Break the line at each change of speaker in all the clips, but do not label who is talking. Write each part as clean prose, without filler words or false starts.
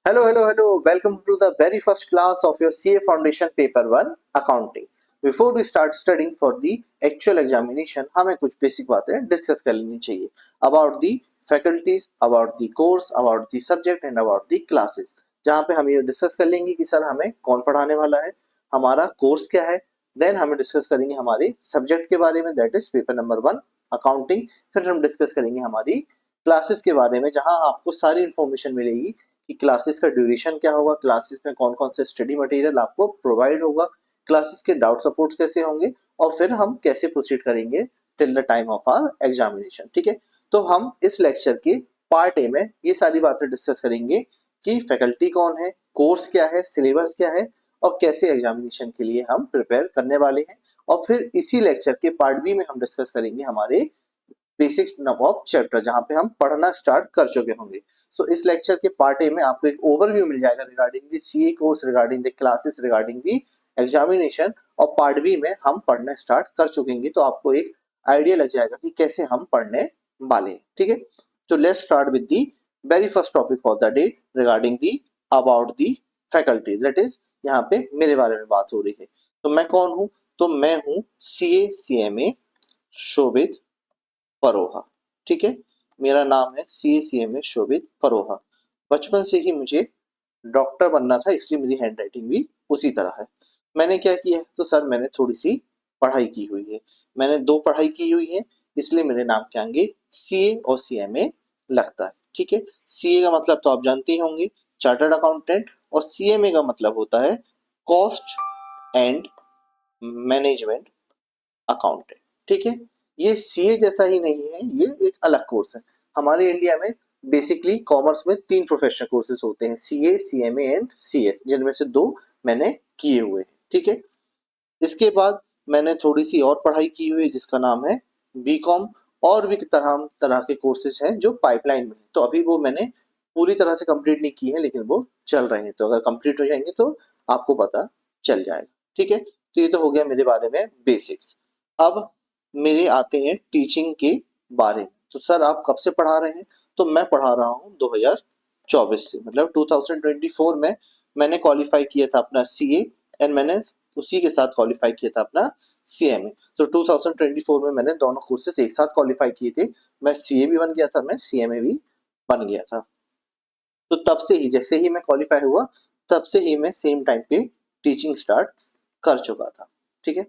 Hello. Welcome to the very first class of your CA Foundation Paper 1 Accounting. Before we start studying for the actual examination, हमें कुछ basic बातें discuss कर लेनी चाहिए about the faculties, about the course, about the subject and about the classes. जहाँ पे हम ये डिस्कस कर लेंगे कि सर हमें कौन पढ़ाने वाला है, हमारा कोर्स क्या है, देन हमें डिस्कस करेंगे हमारे सब्जेक्ट के बारे में, that is paper number 1 accounting. फिर हम डिस्कस करेंगे हमारी क्लासेस के बारे में, जहाँ आपको सारी इंफॉर्मेशन मिलेगी कि क्लासेस का ड्यूरेशन क्या होगा, क्लासेस में कौन कौन से स्टडी मटेरियल आपको प्रोवाइड होगा, क्लासेस के डाउट सपोर्ट्स कैसे होंगे और फिर हम कैसे प्रोसीड करेंगे till the time of our examination. ठीक है, तो हम इस लेक्चर के पार्ट ए में ये सारी बातें डिस्कस करेंगे कि फैकल्टी कौन है, कोर्स क्या है, सिलेबस क्या है और कैसे एग्जामिनेशन के लिए हम प्रिपेयर करने वाले हैं. और फिर इसी लेक्चर के पार्ट बी में हम डिस्कस करेंगे हमारे बेसिक्स ऑफ चैप्टर, जहां पे हम पढ़ना स्टार्ट कर चुके होंगे. सो इस लेक्चर के पार्ट ए में आपको एक ओवरव्यू मिल जाएगा regarding the CA course, regarding the classes, regarding the examination. और पार्ट बी में हम पढ़ना स्टार्ट कर चुकेंगे, तो आपको एक आइडिया लग जाएगा कि कैसे हम पढ़ने वाले हैं. ठीक है, तो let's start with the very first topic for the day regarding the about the faculty. That is यहाँ पे मेरे बारे में बात हो रही है. तो मैं कौन हूँ? तो मैं हूँ सीए सीएमए शोभित परोहा. ठीक है, मेरा नाम है CACMA शोभित परोहा. बचपन से ही मुझे डॉक्टर बनना था, इसलिए मेरी हैंड राइटिंग भी उसी तरह है. मैंने क्या किया है? तो सर मैंने थोड़ी सी पढ़ाई की हुई है, मैंने 2 पढ़ाई की हुई है, इसलिए मेरे नाम के आगे CA और CMA लगता है. ठीक है, CA का मतलब तो आप जानते ही होंगे, चार्टर्ड अकाउंटेंट, और CMA का मतलब होता है कॉस्ट एंड मैनेजमेंट अकाउंटेंट. ठीक है, ये सीए जैसा ही नहीं है, ये एक अलग कोर्स है. हमारे इंडिया में बेसिकली कॉमर्स में 3 प्रोफेशनल कोर्सेज होते हैं, सीए, सीएमए एंड सीएस, जिनमें से 2 मैंने किए हुए हैं. ठीक है, इसके बाद मैंने थोड़ी सी और पढ़ाई की हुई है जिसका नाम है बीकॉम. और भी तरह तरह के कोर्सेज हैं जो पाइपलाइन में है, तो अभी वो मैंने पूरी तरह से कंप्लीट नहीं की है, लेकिन वो चल रहे हैं. तो अगर कंप्लीट हो जाएंगे तो आपको पता चल जाएगा. ठीक है, तो ये तो हो गया मेरे बारे में बेसिक्स. अब मेरे आते हैं टीचिंग के बारे में. तो सर आप कब से पढ़ा रहे हैं? तो मैं पढ़ा रहा हूँ 2024 से, मतलब 2024 में मैंने क्वालिफाई किया था अपना सीए एंड मैंने उसी के साथ क्वालिफाई किया था अपना सीएमए. तो 2024 में मैंने दोनों कोर्सेज एक साथ क्वालिफाई किए थे. मैं सीए भी बन गया था, मैं सीएमए भी बन गया था. तो तब से ही, जैसे ही मैं क्वालिफाई हुआ, तब से ही मैं सेम टाइम पे टीचिंग स्टार्ट कर चुका था. ठीक है,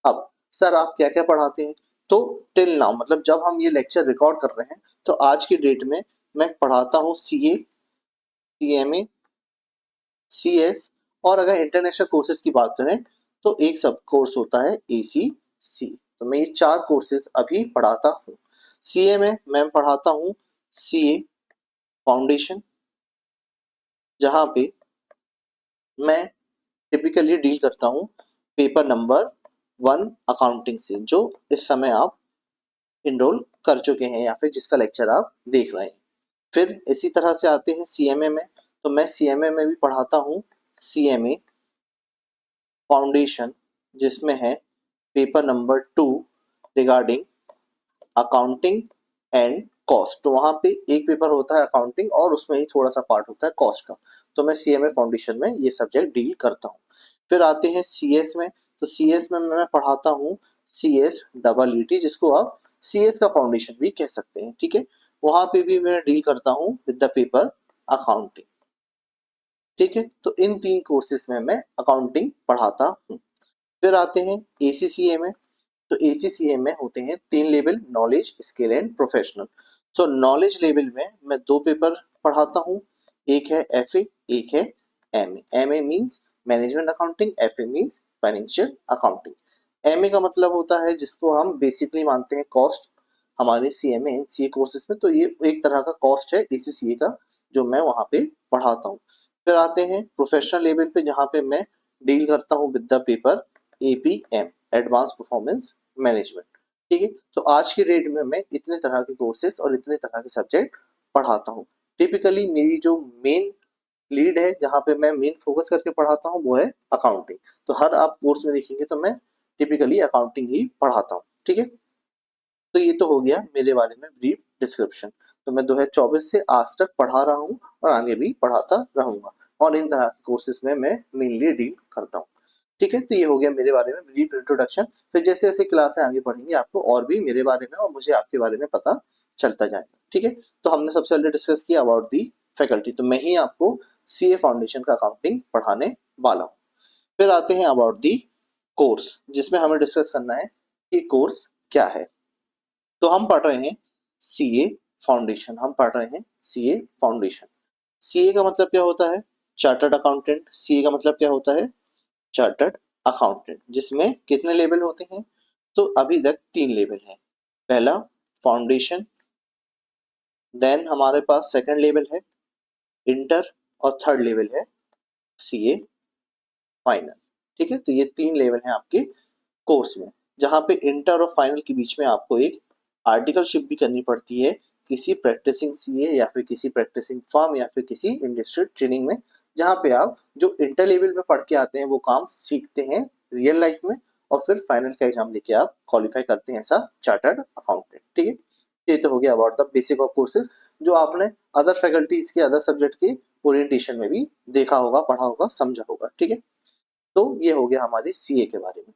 अब सर आप क्या क्या पढ़ाते हैं? तो टिल नाउ, मतलब जब हम ये लेक्चर रिकॉर्ड कर रहे हैं, तो आज की डेट में मैं पढ़ाता हूँ सीए, सीएमए, सीएस, और अगर इंटरनेशनल कोर्सेज की बात करें तो एक सब कोर्स होता है ACC. तो मैं ये 4 कोर्सेज अभी पढ़ाता हूँ. सीए में मैं पढ़ाता हूँ सीए फाउंडेशन, जहाँ पे मैं टिपिकली डील करता हूँ पेपर नंबर 1 अकाउंटिंग से, जो इस समय आप इनरोल कर चुके हैं या फिर जिसका लेक्चर आप देख रहे हैं. फिर इसी तरह से आते हैं सीएमए में. तो मैं सीएमए में भी पढ़ाता हूँ सीएमए फाउंडेशन, जिसमें है paper number 2 regarding accounting and cost. तो वहाँ पे एक पेपर होता है अकाउंटिंग और उसमें ही थोड़ा सा पार्ट होता है कॉस्ट का. तो मैं सीएमए फाउंडेशन में ये सब्जेक्ट डील करता हूँ. फिर आते हैं सीएस में. तो सीएस में मैं पढ़ाता हूँ CSEET, जिसको आप सीएस का फाउंडेशन भी कह सकते हैं. ठीक है, वहां पे भी मैं डील करता हूँ विद द पेपर अकाउंटिंग. ठीक है, तो इन 3 कोर्सेज में मैं अकाउंटिंग पढ़ाता हूँ. फिर आते हैं ACCA में. तो ACCA में होते हैं 3 level, knowledge, skill and professional. So knowledge level में मैं 2 पेपर पढ़ाता हूँ, एक है FA, एक है MA. MA means management accounting, FA means financial accounting. MA का मतलब होता है जिसको हम बेसिकली मानते हैं कॉस्ट हमारे CMA एंड CA कोर्सेज में. तो ये एक तरह का कॉस्ट है ACCA का, जो मैं वहाँ पे पढ़ाता हूँ. फिर आते हैं प्रोफेशनल लेवल पे, जहाँ पे मैं डील करता हूँ with the paper APM, advance performance management. ठीक है, तो आज की डेट में मैं इतने तरह के कोर्सेज और इतने तरह के सब्जेक्ट पढ़ाता हूँ. टिपिकली मेरी जो मेन लीड है, जहाँ पे मैं मेन फोकस करके पढ़ाता हूँ, वो है अकाउंटिंग. तो हर आप कोर्स में देखेंगे तो मैं टिपिकली अकाउंटिंग ही पढ़ाता हूँ. ठीक है, तो ये तो हो गया मेरे बारे में ब्रीफ डिस्क्रिप्शन। तो मैं 2024 से आज तक पढ़ा रहा हूँ और आगे भी पढ़ाता रहूंगा और इन तरह के कोर्सेज में मैं मेनली डील करता हूँ। ठीक है, तो ये हो गया मेरे बारे में ब्रीफ इंट्रोडक्शन। फिर जैसे जैसे क्लासें आगे बढ़ेंगी आपको और भी मेरे बारे में और मुझे आपके बारे में पता चलता जाएगा। ठीक है, तो हमने सबसे पहले डिस्कस किया अबाउट दी फैकल्टी, तो मैं ही आपको सीए फाउंडेशन का अकाउंटिंग पढ़ाने वाला हूँ। फिर आते हैं अबाउट दी कोर्स, जिसमें हमें डिस्कस करना है कि कोर्स क्या है। तो हम पढ़ रहे हैं सीए फाउंडेशन, हम पढ़ रहे हैं सीए फाउंडेशन। सीए का मतलब क्या होता है? Chartered accountant. सीए का मतलब क्या होता है? Chartered accountant. जिसमें कितने लेवल होते हैं? तो अभी तक 3 लेवल हैं। पहला फाउंडेशन, देन हमारे पास सेकंड लेवल है इंटर और थर्ड लेवल है सीए फाइनल। ठीक है, तो ये 3 लेवल हैं आपके कोर्स में, जहां पे इंटर और फाइनल के बीच में आपको एक आर्टिकलशिप भी करनी पड़ती है किसी प्रैक्टिसिंग सीए या फिर किसी प्रैक्टिसिंग फर्म या फिर किसी इंडस्ट्रियल ट्रेनिंग में, जहां पे आप जो इंटर लेवल में पढ़ के आते हैं वो काम सीखते हैं रियल लाइफ में और फिर फाइनल का एग्जाम देके आप क्वालिफाई करते हैं एज चार्टर्ड अकाउंटेंट। ठीक है, ये तो हो गया about the basic of courses, जो आपने अदर फैकल्टीज के अदर सब्जेक्ट के ओरिएंटेशन में भी देखा होगा, पढ़ा होगा, समझा होगा। ठीक है, तो ये हो गया हमारे सीए के बारे में।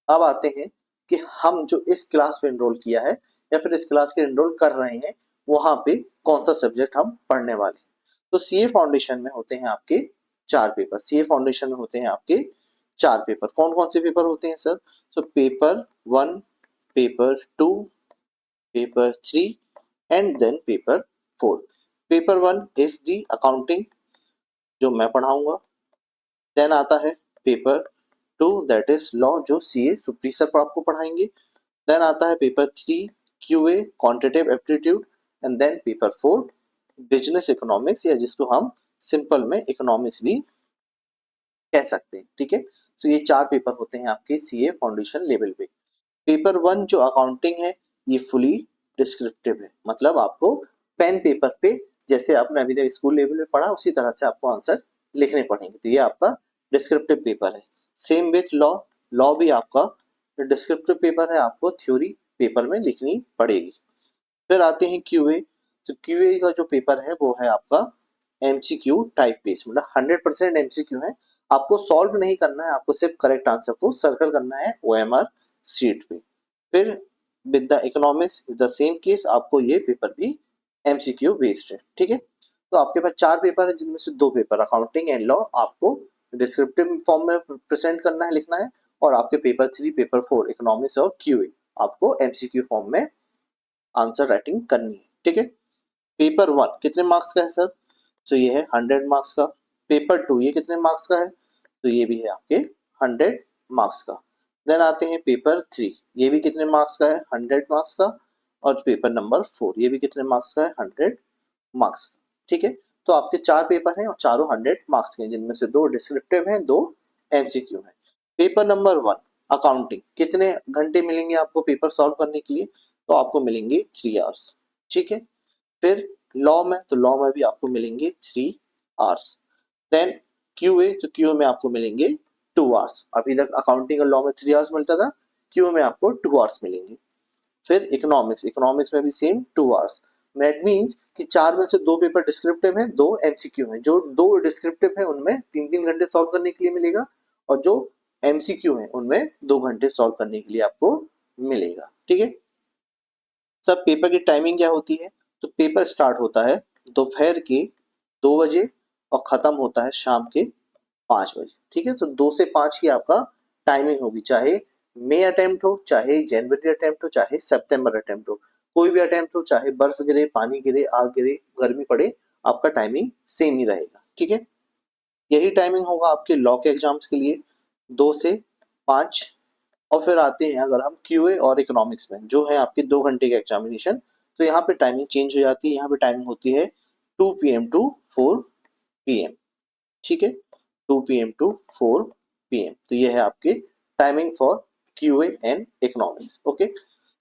अब आते हैं कि हम जो इस क्लास में एनरोल किया है या फिर इस क्लास के एनरोल कर रहे हैं वहां पे कौन सा सब्जेक्ट हम पढ़ने वाले हैं। तो सीए फाउंडेशन में होते हैं आपके 4 पेपर। सीए फाउंडेशन में होते हैं आपके 4 पेपर। कौन कौन से पेपर होते हैं sir? So paper 1, paper 2, paper 3 and then paper 4। Paper 1 is the accounting, जो मैं पढ़ाऊंगा। देन आता है पेपर 2, दैट इज लॉ, जो सीए सुप्री सर आपको पढ़ाएंगे। देन आता है paper 3 QA quantitative aptitude and then paper 4 business economics, या जिसको हम सिंपल में इकोनॉमिक्स भी कह सकते हैं। ठीक है, तो ये 4 पेपर होते हैं आपके सीए फाउंडेशन लेवल पे। पेपर 1 जो अकाउंटिंग है ये फुली डिस्क्रिप्टिव है, मतलब आपको पेन पेपर पे जैसे आपने अभी तक स्कूल लेवल में पढ़ा उसी तरह से आपको आंसर लिखने पड़ेंगे। तो ये आपका डिस्क्रिप्टिव पेपर है। सेम विथ लॉ, लॉ भी आपका डिस्क्रिप्टिव पेपर है, आपको थ्योरी पेपर में लिखनी पड़ेगी। फिर आते हैं क्यूए। तो क्यूए का जो पेपर है वो है आपका एमसीक्यू टाइप बेस्ड, मतलब 100% एमसीक्यू है। आपको सॉल्व नहीं करना है, आपको सिर्फ करेक्ट आंसर को सर्कल करना है ओएमआर शीट पे। फिर with the economics the same case, आपको ये पेपर भी एमसीक्यू बेस्ड है। ठीक है, तो आपके पास 4 पेपर है जिनमें से 2 पेपर अकाउंटिंग एंड लॉ आपको डिस्क्रिप्टिव फॉर्म में प्रेजेंट करना है, लिखना है, और आपके पेपर 3 पेपर 4 इकोनॉमिक्स और क्यूए आपको एमसीक्यू फॉर्म में आंसर राइटिंग करनी है। ठीक है, पेपर 1 कितने मार्क्स का है सर? तो ये है 100 मार्क्स का। पेपर 2 ये कितने मार्क्स का है? तो ये भी है आपके 100 मार्क्स का। देन आते हैं पेपर 3, ये भी कितने मार्क्स का है? 100 मार्क्स का। और पेपर नंबर 4 ये भी कितने मार्क्स का है? 100 मार्क्स का। ठीक है, तो आपके 4 पेपर हैं और चारों 100 मार्क्स के हैं, जिनमें से 2 डिस्क्रिप्टिव हैं, 2 एमसीक्यू हैं। पेपर नंबर 1 अकाउंटिंग, कितने घंटे मिलेंगे आपको पेपर सॉल्व करने के लिए? तो आपको मिलेंगे 3 आवर्स। ठीक है, फिर लॉ में, तो लॉ में भी आपको मिलेंगे 3 आवर्स। देन क्यूए, तो क्यूए में आपको मिलेंगे 2 आवर्स। अभी तक अकाउंटिंग और लॉ में 3 आवर्स मिलता था, क्यूए में आपको 2 आवर्स मिलेंगे। फिर इकोनॉमिक्स, इकोनॉमिक्स में भी सेम 2 आवर्स। दैट मींस कि 4 में से 2 पेपर डिस्क्रिप्टिव हैं, 2 एमसीक्यू हैं। जो 2 डिस्क्रिप्टिव हैं उनमें 3-3 घंटे सॉल्व करने के लिए मिलेगा, और जो एमसीक्यू हैं उनमें 2 घंटे सॉल्व करने के लिए आपको मिलेगा। ठीक है, सब पेपर की टाइमिंग क्या होती है? तो पेपर स्टार्ट होता है दोपहर के 2 बजे और खत्म होता है शाम के 5 बजे। ठीक है, तो 2 से 5 ही आपका टाइमिंग होगी, चाहे मई अटेम्प्ट हो, चाहे जनवरी अटेम्प्ट हो, चाहे सितंबर अटेम्प्ट हो, कोई भी अटेम्प्ट हो, चाहे बर्फ गिरे, पानी गिरे, आग गिरे, गर्मी पड़े, आपका टाइमिंग सेम ही रहेगा। ठीक है, यही टाइमिंग होगा आपके लॉ के एग्जाम्स के लिए, 2 से 5। और फिर आते हैं अगर हम क्यूए और इकोनॉमिक्स में, जो है आपके 2 घंटे का एग्जामिनेशन, तो यहाँ पे टाइमिंग चेंज हो जाती है। यहाँ पे टाइमिंग होती है 2 PM टू 4 PM। ठीक है, 2 PM टू 4 PM, तो ये है आपके timing for QA and economics. Okay,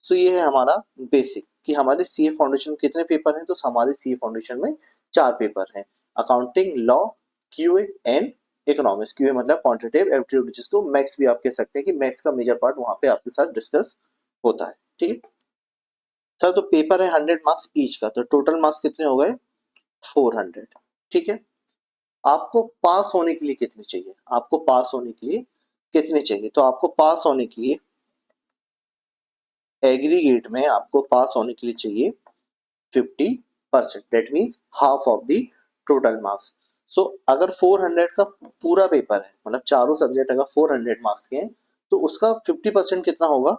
so ये है हमारा बेसिक कि हमारे सीए फाउंडेशन में कितने पेपर हैं। तो हमारे सीए फाउंडेशन में 4 पेपर हैं, accounting, law, QA and economics. QA मतलब क्वांटिटेटिव एप्टीट्यूड, जिसको मैथ्स भी आप कह सकते हैं कि मैथ्स का मेजर पार्ट वहां पे आपके साथ डिस्कस होता है। ठीक है, सर तो पेपर है 100 मार्क्स ईच का, तो टोटल मार्क्स कितने हो गए 400। ठीक है, आपको पास होने के लिए कितने चाहिए, आपको पास होने के लिए कितने चाहिए, तो आपको पास होने के लिए एग्रीगेट में आपको पास होने के लिए चाहिए 50%, that means half of the total marks. So अगर 400 का पूरा पेपर है, मतलब चारों सब्जेक्ट अगर 400 मार्क्स के हैं, तो उसका 50% कितना होगा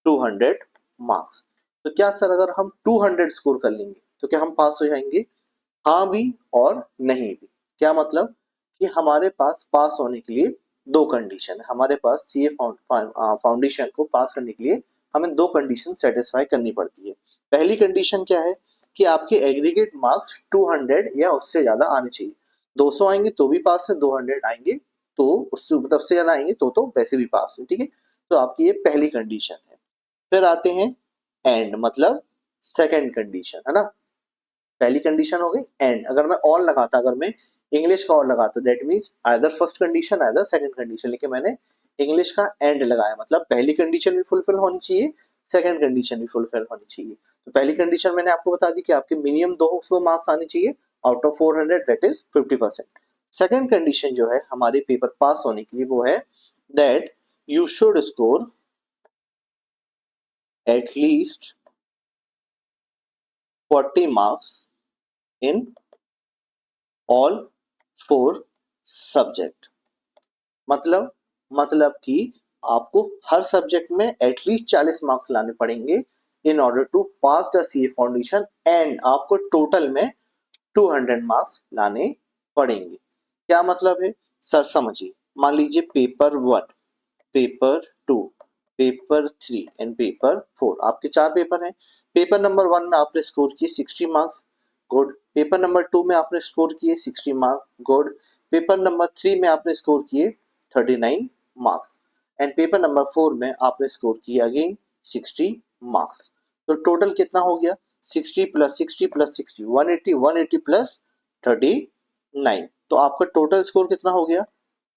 200 मार्क्स। तो क्या सर अगर हम 200 स्कोर कर लेंगे तो क्या हम पास हो जाएंगे, हाँ भी और नहीं भी। क्या मतलब कि हमारे पास होने के लिए दो कंडीशन है, हमारे पास सीए फाउंडेशन को पास करने के लिए हमें दो कंडीशन सेटिस्फाई करनी पड़ती है। पहली कंडीशन क्या है कि आपके एग्रीगेट मार्क्स 200 या उससे ज्यादा आने चाहिए। 200 आएंगे तो भी पास है, 200 आएंगे तो उससे मतलब उससे ज्यादा आएंगे तो वैसे भी पास है। ठीक है, तो आपकी ये पहली कंडीशन है। फिर आते हैं एंड, मतलब सेकंड कंडीशन है ना। पहली कंडीशन हो गई एंड, अगर मैं और लगाता, अगर मैं इंग्लिश का और लगाता that means either first condition either second condition, लेकिन मैंने इंग्लिश का एंड लगाया, मतलब पहली कंडीशन भी फुलफिल होनी चाहिए, सेकंड कंडीशन भी फुलफिल होनी चाहिए। तो पहली कंडीशन मैंने आपको बता दी कि आपके मिनिमम 200 मार्क्स आने चाहिए out of 400, that is 50%। Second condition जो है हमारे पेपर पास होने के लिए वो है that you should score at least 40 marks in all 4 subject. मतलब कि आपको हर सब्जेक्ट में एटलीस्ट 40 मार्क्स लाने पड़ेंगे in order to pass the CA foundation, and आपको टोटल में 200 मार्क्स लाने पड़ेंगे। क्या मतलब है सर समझिए, मान लीजिए paper 1, paper 2, paper 3 and paper 4, आपके 4 पेपर हैं। पेपर नंबर 1 में आपने स्कोर किए 60 मार्क्स, गुड। पेपर नंबर 2 में आपने स्कोर किए 60 मार्क्स, गुड। पेपर नंबर 3 में आपने स्कोर किए 39 मार्क्स, एंड पेपर नंबर 4 में आपने स्कोर किया अगेन 60 मार्क्स। तो टोटल कितना हो गया 60 प्लस 60 प्लस 60 180, 180 प्लस 39, तो आपका टोटल स्कोर कितना हो गया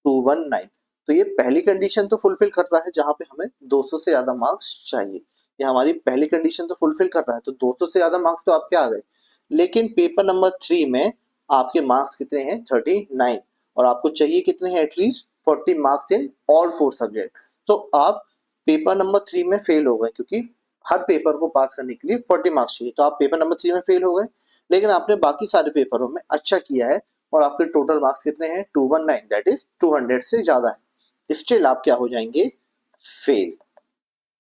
219। तो ये पहली कंडीशन तो फुलफिल कर रहा है जहां पे हमें 200 से ज्यादा मार्क्स चाहिए, ये हमारी पहली कंडीशन तो फुलफिल कर रहा है, तो 200 से ज्यादा मार्क्स तो आपके आ गए। लेकिन पेपर नंबर 3 में आपके मार्क्स कितने हैं 39, और आपको चाहिए कितने हैं at least 40 marks in all 4 subject. तो आप पेपर नंबर 3 में फेल हो गए, क्योंकि हर पेपर को पास करने के लिए 40 मार्क्स चाहिए, तो आप पेपर नंबर 3 में फेल हो गए। लेकिन आपने बाकी सारे पेपरों में अच्छा किया है और आपके टोटल मार्क्स कितने हैं 219, दैट इज 200 से ज्यादा है, स्टिल आप क्या हो जाएंगे फेल,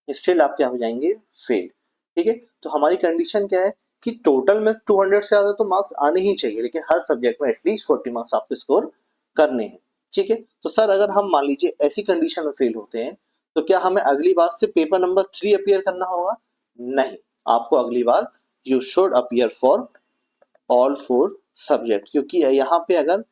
स्टिल आप क्या हो जाएंगे फेल। ठीक है, तो हमारी कंडीशन क्या है कि टोटल में 200 से ज्यादा तो मार्क्स आने ही चाहिए, लेकिन हर सब्जेक्ट में एटलीस्ट 40 मार्क्स आपको स्कोर करने हैं। ठीक है, तो सर अगर हम मान लीजिए ऐसी कंडीशन में फेल होते हैं तो क्या हमें अगली बार से पेपर नंबर 3 अपीयर करना होगा, नहीं, आपको अगली बार you should appear for all 4 subject, क्योंकि यहाँ पे अगर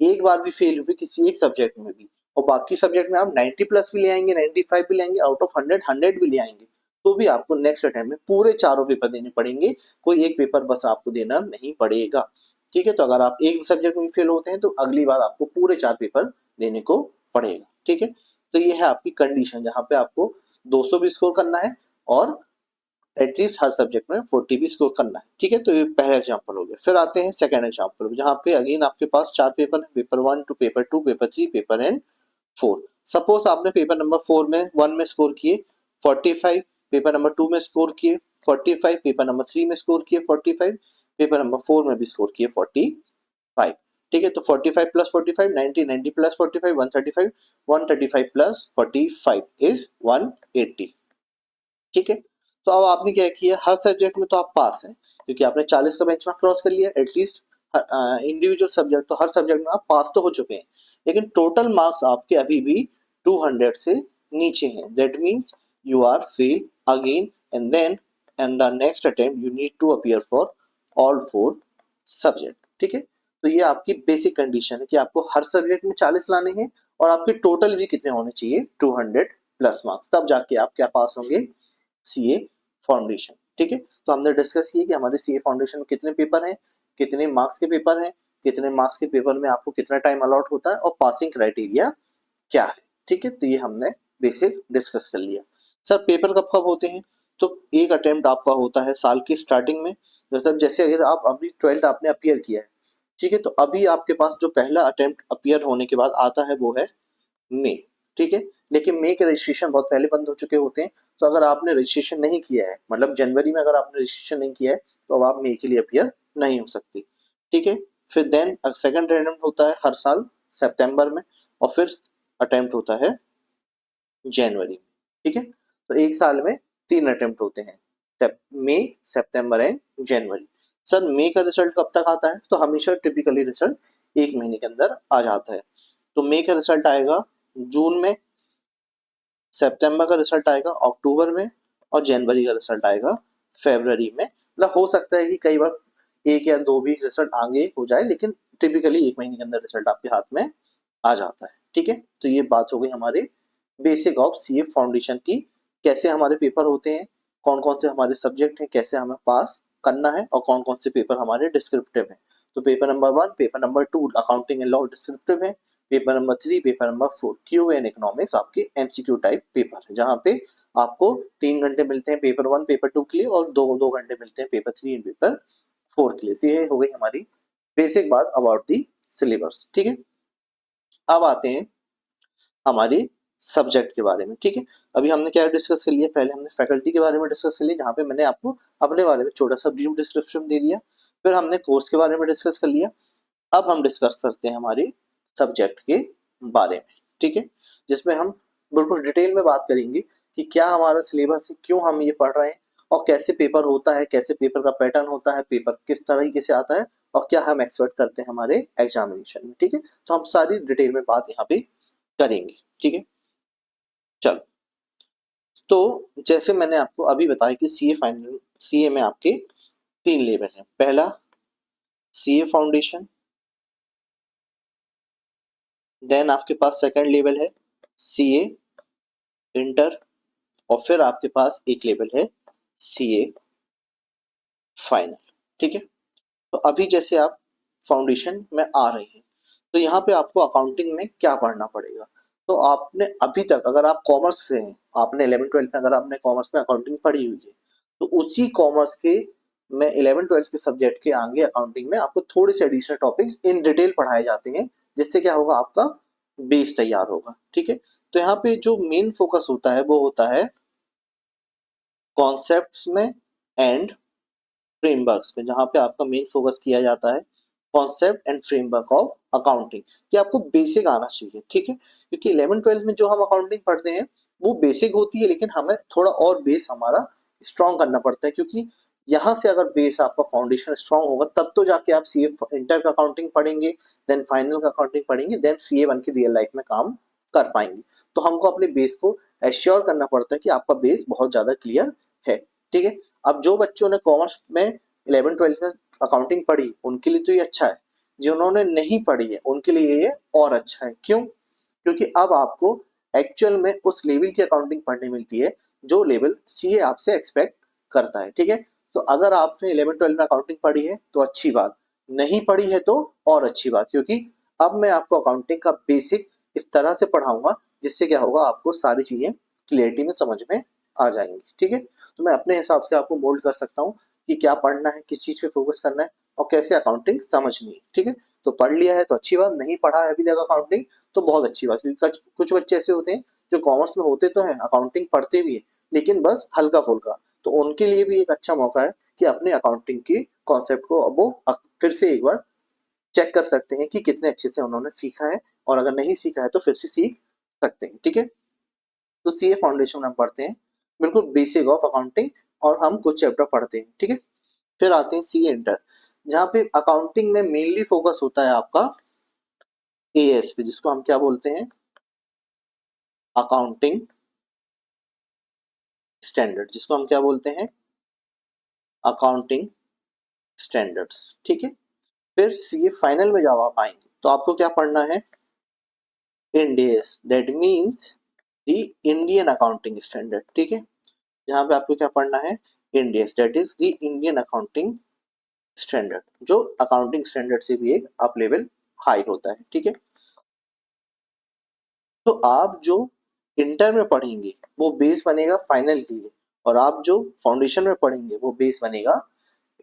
एक बार भी फेल हुए किसी एक सब्जेक्ट में भी और बाकी सब्जेक्ट में आप 90 प्लस भी ले आएंगे, 95 भी ले आएंगे, आउट ऑफ 100 100 भी ले आएंगे, तो भी आपको नेक्स्ट अटेम्प्ट में पूरे चारों पेपर देने पड़ेंगे, कोई एक पेपर बस आपको देना नहीं पड़ेगा। ठीक है, तो अगर आप एक सब्जेक्ट में फेल होते हैं तो अगली बार आपको पूरे 4 पेपर देने को पड़ेगा। ठीक है, तो ये है आपकी कंडीशन जहाँ पे आपको 200 भी स्कोर करना है और एटलीस्ट हर सब्जेक्ट में 40 भी स्कोर करना है। ठीक है, तो ये पहला एग्जांपल हो गया। फिर आते हैं सेकंड एग्जांपल, जहाँ पे अगेन आपके पास 4 पेपर है, paper 1 to paper 2, paper 3, paper and 4। Suppose आपने पेपर नंबर 4 में 1 में स्कोर किए 45, पेपर नंबर 2 में स्कोर किए 45, पेपर नंबर 3 में स्कोर किए 45, पेपर नंबर 4 में भी स्कोर किए 45। ठीक है, तो 45 प्लस 45 90, 90 प्लस 45 135, 135 प्लस 45 इज 180। ठीक है, तो अब आपने क्या किया, हर सब्जेक्ट में तो आप पास हैं क्योंकि आपने 40 का बेंचमार्क क्रॉस कर लिया एटलीस्ट, इंडिविजुअल सब्जेक्ट तो हर सब्जेक्ट में आप पास तो हो चुके हैं, लेकिन टोटल मार्क्स आपके अभी भी 200 से नीचे हैं, that means you are fail again, and then and the next attempt you need to appear for all 4 subject. ठीक है, तो ये आपकी बेसिक कंडीशन है कि आपको हर सब्जेक्ट में 40 लाने हैं और आपके टोटल भी कितने होने चाहिए 200 प्लस मार्क्स, तब जाके आप क्या पास होंगे सीए फाउंडेशन। ठीक है, तो हमने डिस्कस किया कि हमारे सीए फाउंडेशन में कितने पेपर हैं, कितने मार्क्स के पेपर हैं, कितने मार्क्स के पेपर में आपको कितना टाइम अलॉट होता है और पासिंग क्राइटेरिया क्या है। ठीक है, तो ये हमने बेसिक डिस्कस कर लिया। सर पेपर कब कब होते हैं, तो एक अटेम्प्ट आपका होता है साल की स्टार्टिंग में, मतलब जैसे अगर आप अभी 12th आपने अपीयर किया है, ठीक है, तो अभी आपके पास जो पहला अटेम्प्ट अपीयर होने के बाद आता है वो है मई, ठीक है। लेकिन मई के रजिस्ट्रेशन बहुत पहले बंद हो चुके होते हैं, तो अगर आपने रजिस्ट्रेशन नहीं किया है, मतलब जनवरी में अगर आपने रजिस्ट्रेशन नहीं किया है, तो अब आप मई के लिए अपीयर नहीं हो सकती, ठीक है। फिर देन सेकंड अटेम्प्ट होता है हर साल सितंबर में, और फिर अटेम्प्ट होता है जनवरी में, ठीक है। तो एक साल में 3 अटेम्प्ट होते हैं, मई, सितंबर एंड जनवरी। सर मई का रिजल्ट कब तक आता है? तो हमेशा टिपिकली रिजल्ट 1 महीने के अंदर आ जाता है। तो मई का रिजल्ट आएगा जून में, सितंबर का रिजल्ट आएगा अक्टूबर में, और जनवरी का रिजल्ट आएगा फरवरी में। मतलब हो सकता है कि कई बार 1 या 2 भी रिजल्ट आगे हो जाए, लेकिन टिपिकली 1 महीने के अंदर रिजल्ट आपके हाथ में आ जाता है, ठीक है। तो ये बात हो गई हमारे बेसिक ऑफ सीए फाउंडेशन की, कैसे हमारे पेपर होते हैं, कौन कौन से हमारे सब्जेक्ट हैं, कैसे हमें पास करना है, और कौन कौन से पेपर हमारे डिस्क्रिप्टिव हैं। तो paper number 1, paper number 2 accounting and law descriptive है, paper number 3, paper number 4 Q and economics आपके एमसीक्यू टाइप पेपर है, जहाँ पे आपको 3 घंटे मिलते हैं पेपर 1 पेपर 2 के लिए, और 2 घंटे मिलते हैं पेपर 3 एंड पेपर 4 के लिए। तो ये हो गई हमारी बेसिक बात अबाउट दी सिलेबस, ठीक है। अब आते हैं हमारे सब्जेक्ट के बारे में, ठीक है। अभी हमने क्या डिस्कस कर लिया, पहले हमने फैकल्टी के बारे में डिस्कस कर लिया, जहाँ पे मैंने आपको अपने बारे में छोटा सा ब्रीफ डिस्क्रिप्शन दे दिया। फिर हमने कोर्स के बारे में डिस्कस कर लिया। अब हम डिस्कस करते हैं हमारे सब्जेक्ट के बारे में, ठीक है, जिसमें हम बिल्कुल डिटेल में बात करेंगे कि क्या हमारा सिलेबस है, क्यों हम ये पढ़ रहे हैं, और कैसे पेपर होता है, कैसे पेपर का पैटर्न होता है, पेपर किस तरीके से आता है, और क्या हम एक्सपेक्ट करते हैं हमारे एग्जामिनेशन में, ठीक है। तो हम सारी डिटेल में बात यहाँ पे करेंगे, ठीक है। चलो, तो जैसे मैंने आपको अभी बताया कि सीए फाइनल, सीए में आपके 3 लेवल हैं। पहला सीए फाउंडेशन, देन आपके पास सेकंड लेवल है सीए इंटर, और फिर आपके पास एक लेवल है सीए फाइनल, ठीक है। तो अभी जैसे आप फाउंडेशन में आ रहे हैं, तो यहाँ पे आपको अकाउंटिंग में क्या पढ़ना पड़ेगा। तो आपने अभी तक, अगर आप कॉमर्स से हैं, आपने 11th-12th में अगर आपने कॉमर्स में अकाउंटिंग पढ़ी हुई है, तो उसी कॉमर्स के में 11th-12th के सब्जेक्ट के आगे अकाउंटिंग में आपको थोड़े से एडिशनल टॉपिक्स इन डिटेल पढ़ाए जाते हैं, जिससे क्या होगा, आपका बेस तैयार होगा, ठीक है। तो यहाँ पे जो मेन फोकस होता है वो होता है कॉन्सेप्ट्स में एंड फ्रेमवर्क्स में, जहाँ पे आपका मेन फोकस किया जाता है concept and framework of accounting. ये आपको बेसिक आना चाहिए, ठीक है, क्योंकि 11th-12th में जो हम अकाउंटिंग पढ़ते हैं वो बेसिक होती है, लेकिन हमें थोड़ा और बेस हमारा स्ट्रॉन्ग करना पड़ता है, क्योंकि यहाँ से अगर बेस आपका फाउंडेशन स्ट्रॉन्ग होगा, तब तो जाके आप सीए इंटर का अकाउंटिंग पढ़ेंगे, देन फाइनल का अकाउंटिंग पढ़ेंगे, देन सीए 1 की रियल लाइफ में काम कर पाएंगे। तो हमको अपने बेस को एश्योर करना पड़ता है कि आपका बेस बहुत ज्यादा क्लियर है, ठीक है। अब जो बच्चों ने कॉमर्स में 11th-12th में अकाउंटिंग पढ़ी, उनके लिए तो ये अच्छा है, जिन्होंने नहीं पढ़ी है उनके लिए ये और अच्छा है। क्यों? क्योंकि अब आपको एक्चुअल में उस लेवल की अकाउंटिंग पढ़ने मिलती है जो लेवल सीए आपसे एक्सपेक्ट करता है, ठीक है। तो अगर आपने 11th-12th में अकाउंटिंग पढ़ी है तो अच्छी बात, नहीं पढ़ी है तो और अच्छी बात, क्योंकि अब मैं आपको अकाउंटिंग का बेसिक इस तरह से पढ़ाऊंगा जिससे क्या होगा, आपको सारी चीजें क्लियरिटी में समझ में आ जाएंगी, ठीक है। तो मैं अपने हिसाब से आपको मोल्ड कर सकता हूँ कि क्या पढ़ना है, किस चीज पे फोकस करना है, और कैसे अकाउंटिंग समझनी है, ठीक है। तो पढ़ लिया है तो अच्छी बात, नहीं पढ़ा है अभी तक अकाउंटिंग तो बहुत अच्छी बात, क्योंकि कुछ बच्चे ऐसे होते हैं जो कॉमर्स में होते तो हैं, अकाउंटिंग पढ़ते भी है, लेकिन बस हल्का फुल्का। तो उनके लिए भी एक अच्छा मौका है कि अपने अकाउंटिंग की कॉन्सेप्ट को अब वो फिर से एक बार चेक कर सकते हैं कि कितने अच्छे से उन्होंने सीखा है, और अगर नहीं सीखा है तो फिर से सीख सकते हैं, ठीक है। तो सीए फाउंडेशन हम पढ़ते हैं, बिल्कुल बेसिक ऑफ अकाउंटिंग, और हम कुछ चैप्टर पढ़ते हैं, ठीक है। फिर आते हैं सीए इंटर, जहाँ पे अकाउंटिंग में मेनली फोकस होता है आपका एएस पे, जिसको हम क्या बोलते हैं, अकाउंटिंग स्टैंडर्ड, जिसको हम क्या बोलते हैं, अकाउंटिंग स्टैंडर्ड्स, ठीक है। फिर सीए फाइनल में जब आप आएंगे तो आपको क्या पढ़ना है, Ind AS, that means the Indian accounting standard, ठीक है। जहाँ पे आपको क्या पढ़ना है, Ind AS, that is the Indian accounting standard, जो अकाउंटिंग स्टैंडर्ड से भी एक अप लेवल हाई होता है, ठीक है। तो आप जो इंटर में पढ़ेंगे वो बेस बनेगा फाइनल के लिए, और आप जो फाउंडेशन में पढ़ेंगे वो बेस बनेगा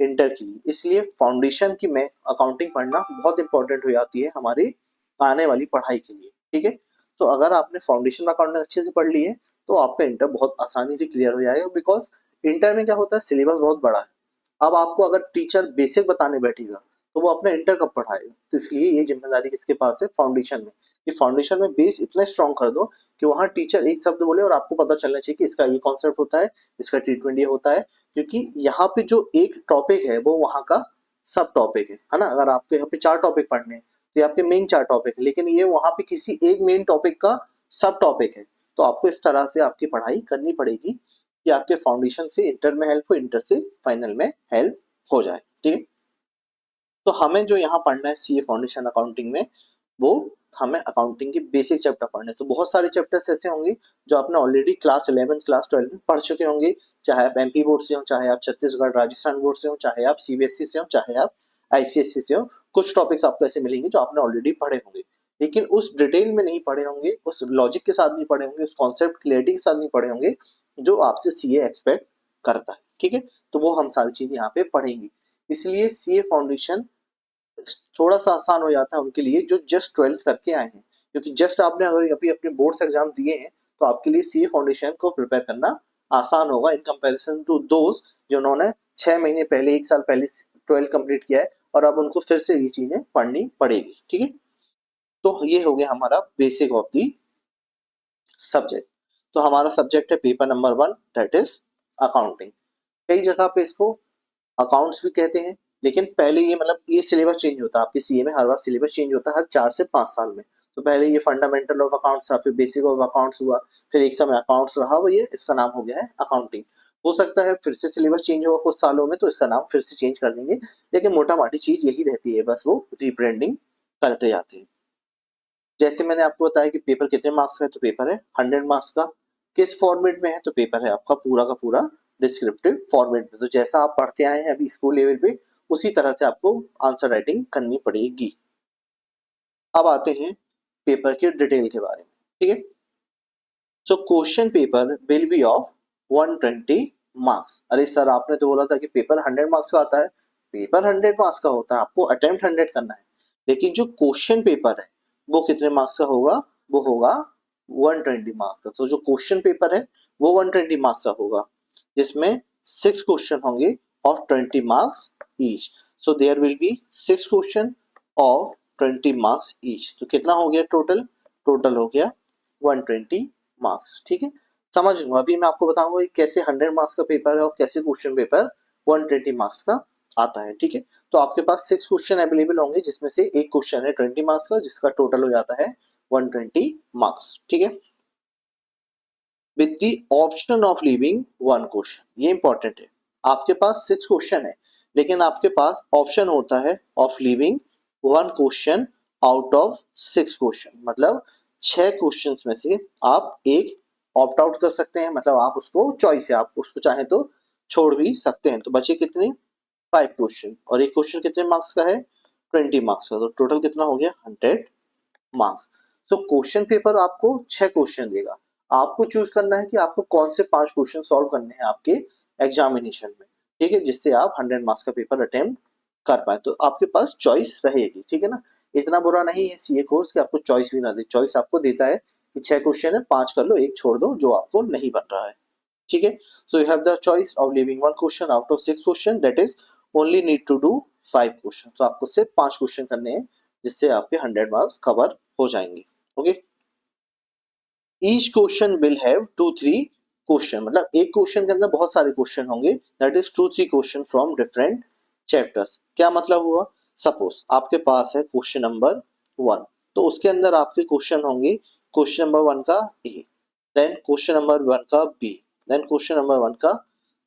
इंटर के लिए। इसलिए फाउंडेशन की में अकाउंटिंग पढ़ना बहुत इंपॉर्टेंट हो जाती है हमारे आने वाली पढ़ाई के लिए, ठीक है। तो अगर आपने फाउंडेशन अकाउंटिंग अच्छे से पढ़ ली है तो आपका इंटर बहुत आसानी से क्लियर हो जाएगा, बिकॉज इंटर में क्या होता है, सिलेबस बहुत बड़ा है। अब आपको अगर टीचर बेसिक बताने बैठेगा तो वो अपना इंटर कब पढ़ाएगा, तो इसलिए ये जिम्मेदारी किसके पास है, फाउंडेशन में। कि फाउंडेशन में बेस इतना स्ट्रॉन्ग कर दो कि वहां टीचर एक शब्द बोले और आपको पता चलना चाहिए कि इसका ये कॉन्सेप्ट होता है, इसका ट्रीटमेंट ये होता है, क्योंकि यहाँ पे जो एक टॉपिक है वो वहां का सब टॉपिक है ना। अगर आपको यहाँ पे 4 टॉपिक पढ़ने हैं तो ये आपके मेन 4 टॉपिक है, लेकिन ये वहां पे किसी एक मेन टॉपिक का सब टॉपिक है। तो आपको इस तरह से आपकी पढ़ाई करनी पड़ेगी कि आपके फाउंडेशन से इंटर में हेल्प हो, इंटर से फाइनल में हेल्प हो जाए, ठीक है। तो हमें जो यहाँ पढ़ना है सीए फाउंडेशन अकाउंटिंग में, वो हमें अकाउंटिंग के बेसिक चैप्टर पढ़ने। तो बहुत सारे चैप्टर्स ऐसे होंगे जो आपने ऑलरेडी क्लास 11 क्लास 12 में पढ़ चुके होंगे, चाहे आप एमपी बोर्ड से हो, चाहे आप छत्तीसगढ़ राजस्थान बोर्ड से हो, चाहे आप सीबीएसई से हो, चाहे आप आईसीएसई से हो। कुछ टॉपिक्स आपको ऐसे मिलेंगे जो आपने ऑलरेडी पढ़े होंगे, लेकिन उस डिटेल में नहीं पढ़े होंगे, उस लॉजिक के साथ नहीं पढ़े होंगे, उस कॉन्सेप्ट क्लियरिटी के साथ नहीं पढ़े होंगे जो आपसे सीए एक्सपेक्ट करता है, ठीक है। तो वो हम सारी चीज यहाँ पे पढ़ेंगे। इसलिए सीए फाउंडेशन थोड़ा सा आसान हो जाता है उनके लिए जो जस्ट 12th करके आए हैं, क्योंकि जस्ट आपने अगर अभी अपने बोर्ड्स एग्जाम दिए हैं तो आपके लिए सीए फाउंडेशन को प्रिपेयर करना आसान होगा इन कंपैरिजन टू दोज जिन्होंने 6 महीने पहले 1 साल पहले 12 कंप्लीट किया है और अब उनको फिर से ये चीजें पढ़नी पड़ेगी, ठीक है। तो ये हो गया हमारा बेसिक ऑफ दी सब्जेक्ट। तो हमारा सब्जेक्ट है paper number 1, that is accounting. कई जगह पे इसको अकाउंट्स भी कहते हैं, लेकिन पहले ये मतलब ये सिलेबस चेंज होता है आपके सीए में, हर बार सिलेबस चेंज होता है हर 4 से 5 साल में। तो पहले ये फंडामेंटल ऑफ अकाउंट्स था, फिर बेसिक ऑफ अकाउंट्स हुआ, फिर एक समय अकाउंट्स रहा, वो ये इसका नाम हो गया है अकाउंटिंग। हो सकता है फिर से सिलेबस चेंज होगा कुछ सालों में तो इसका नाम फिर से चेंज कर देंगे, लेकिन मोटा माटी चीज यही रहती है, बस वो रिब्रांडिंग करते जाते हैं। जैसे मैंने आपको बताया कि पेपर कितने मार्क्स का है, तो पेपर है 100 मार्क्स का। किस फॉर्मेट में है, तो पेपर है आपका पूरा का पूरा डिस्क्रिप्टिव फॉर्मेट में। तो जैसा आप पढ़ते आए हैं अभी स्कूल लेवल पे उसी तरह से आपको आंसर राइटिंग करनी पड़ेगी। अब आते हैं पेपर के डिटेल के बारे में, ठीक है। So question paper will be of 120 marks. अरे सर आपने तो बोला था कि पेपर 100 मार्क्स का आता है। पेपर 100 मार्क्स का होता है, आपको अटेम्प्ट 100 करना है, लेकिन जो क्वेश्चन पेपर है वो कितने मार्क्स का होगा, वो होगा 120 मार्क्स का। तो जो क्वेश्चन पेपर है वो 120 मार्क्स का होगा, जिसमें 6 क्वेश्चन होंगे और 20 marks each. So there will be 6 question of 20 marks each. तो कितना हो गया टोटल, टोटल हो गया 120 मार्क्स, ठीक है। समझ लो अभी मैं आपको बताऊंगा कि कैसे 100 मार्क्स का पेपर है और कैसे क्वेश्चन पेपर 120 मार्क्स का आता है, ठीक है। तो आपके पास 6 क्वेश्चन अवेलेबल होंगे, जिसमें से एक क्वेश्चन है 20 मार्क्स का, जिसका टोटल हो जाता है 120 मार्क्स, ठीक है। With the option of leaving 1 question, ये इंपॉर्टेंट है। आपके पास 6 क्वेश्चन है, लेकिन आपके पास ऑप्शन होता है of leaving 1 question out of 6 question. मतलब 6 क्वेश्चंस में से आप एक ऑप्ट आउट कर सकते हैं, मतलब आप उसको चॉइस है, आप उसको चाहे तो छोड़ भी सकते हैं। तो बचे कितने, 5 क्वेश्चन, और एक क्वेश्चन कितने मार्क्स का है, 20 मार्क्स का। तो टोटल कितना हो गया, 100 मार्क्स। सो क्वेश्चन पेपर आपको 6 क्वेश्चन देगा, आपको चूज करना है कि आपको कौन से 5 क्वेश्चन सॉल्व करने हैं आपके एग्जामिनेशन में, ठीक है, जिससे आप 100 मार्क्स का पेपर अटेम्प्ट कर पाए। तो आपके पास चॉइस रहेगी, ठीक है ना। इतना बुरा नहीं है सीए कोर्स कि आपको चॉइस भी ना दे, चॉइस आपको देता है कि 6 क्वेश्चन है, 5 कर लो, एक छोड़ दो जो आपको नहीं बन रहा है, ठीक है। So you have the choice of leaving 1 question out of 6 question, that is only need to do 5 question. तो आपको सिर्फ 5 क्वेश्चन करने हैं, जिससे आपके 100 मार्क्स कवर हो जाएंगे, okay. Each question will have 2-3 question, मतलब एक क्वेश्चन के अंदर बहुत सारे क्वेश्चन होंगे, that is 2-3 question from different chapters. क्या मतलब हुआ, सपोज आपके पास है क्वेश्चन नंबर 1, तो उसके अंदर आपके क्वेश्चन होंगे क्वेश्चन नंबर 1 का ए, देन क्वेश्चन नंबर 1 का बी, देन क्वेश्चन नंबर 1 का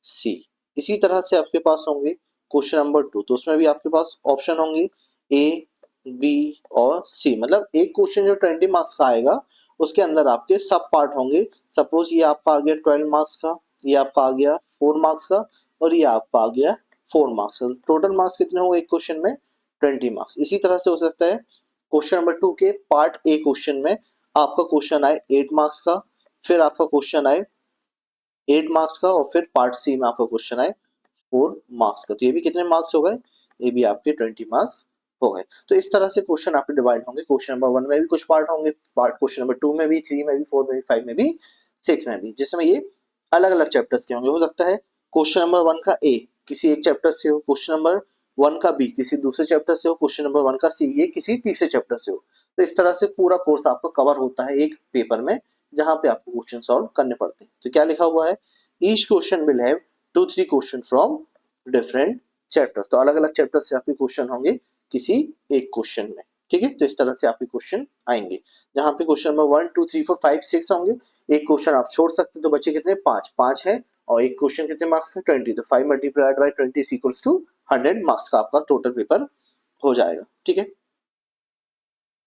सी। इसी तरह से आपके पास होंगे क्वेश्चन नंबर 2, तो उसमें भी आपके पास ऑप्शन होंगे ए, बी और सी। मतलब एक क्वेश्चन जो 20 मार्क्स का आएगा उसके अंदर आपके सब पार्ट होंगे। सपोज ये आपका आ गया 12 मार्क्स का, ये आपका आ गया 4 मार्क्स का, और ये आपका आ गया 4 मार्क्स का। टोटल मार्क्स कितने होंगे एक क्वेश्चन में, 20 मार्क्स। इसी तरह से हो सकता है क्वेश्चन नंबर 2 के पार्ट ए क्वेश्चन में आपका क्वेश्चन आए 8 मार्क्स का, फिर आपका क्वेश्चन आए 8 मार्क्स का, और फिर पार्ट सी में आपका क्वेश्चन आए 4 मार्क्स का। तो ये भी कितने मार्क्स हो गए, ये भी आपके 20 मार्क्स हो गए। तो इस तरह से क्वेश्चन आपके डिवाइड होंगे। क्वेश्चन नंबर 1 में भी कुछ पार्ट होंगे, पार्ट क्वेश्चन नंबर 2 में भी, 3 में भी, 4 में भी, 5 में भी, 6 में भी, जिसमें ये अलग अलग चैप्टर्स के होंगे। हो सकता है क्वेश्चन नंबर 1 का ए किसी एक चैप्टर से हो, क्वेश्चन नंबर 1 का बी किसी दूसरे चैप्टर से हो, क्वेश्चन नंबर 1 का सी ये किसी तीसरे चैप्टर से हो। तो इस तरह से पूरा कोर्स आपका कवर होता है एक पेपर में, जहां पे आपको क्वेश्चन सॉल्व करने पड़ते हैं। तो क्या लिखा हुआ है, each question will have 2-3 question from different chapters. तो अलग अलग चैप्टर से आपके क्वेश्चन होंगे किसी एक क्वेश्चन में, ठीक है। तो इस तरह से आपके क्वेश्चन आएंगे, जहां पे क्वेश्चन नंबर 1 2 3 4 5 6 होंगे। एक क्वेश्चन आप छोड़ सकते हैं, तो बच्चे कितने, 5 है, और एक क्वेश्चन कितने मार्क्स का, 20। तो 5 multiplied by 20 equals to 100 marks का आपका टोटल पेपर हो जाएगा, ठीक है।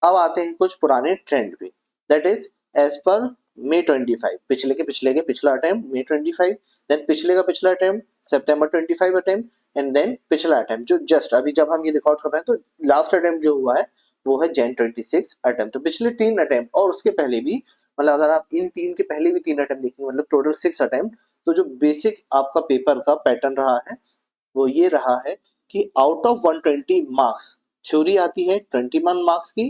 अब आते हैं कुछ पुराने ट्रेंड पे, दैट इज एज पर May 25, पिछले के पिछला अटेम्प्ट May 25, देन पिछले का पिछला attempt September 25 attempt, and then पिछला अटेम्प्ट जो जस्ट अभी जब हम ये रिकॉर्ड कर रहे हैं, तो लास्ट अटेम्प्ट जो हुआ है वो है Jan 26 अटेम्प्ट। तो पिछले 3 अटेम्प्ट और उसके पहले भी, मतलब अगर आप इन 3 के पहले भी 3 अटेम्प्ट देखेंगे, मतलब टोटल 6 अटेम्प्ट। तो जो बेसिक आपका पेपर का पैटर्न रहा है वो ये रहा है कि आउट ऑफ 120 मार्क्स थ्योरी आती है 21 मार्क्स की,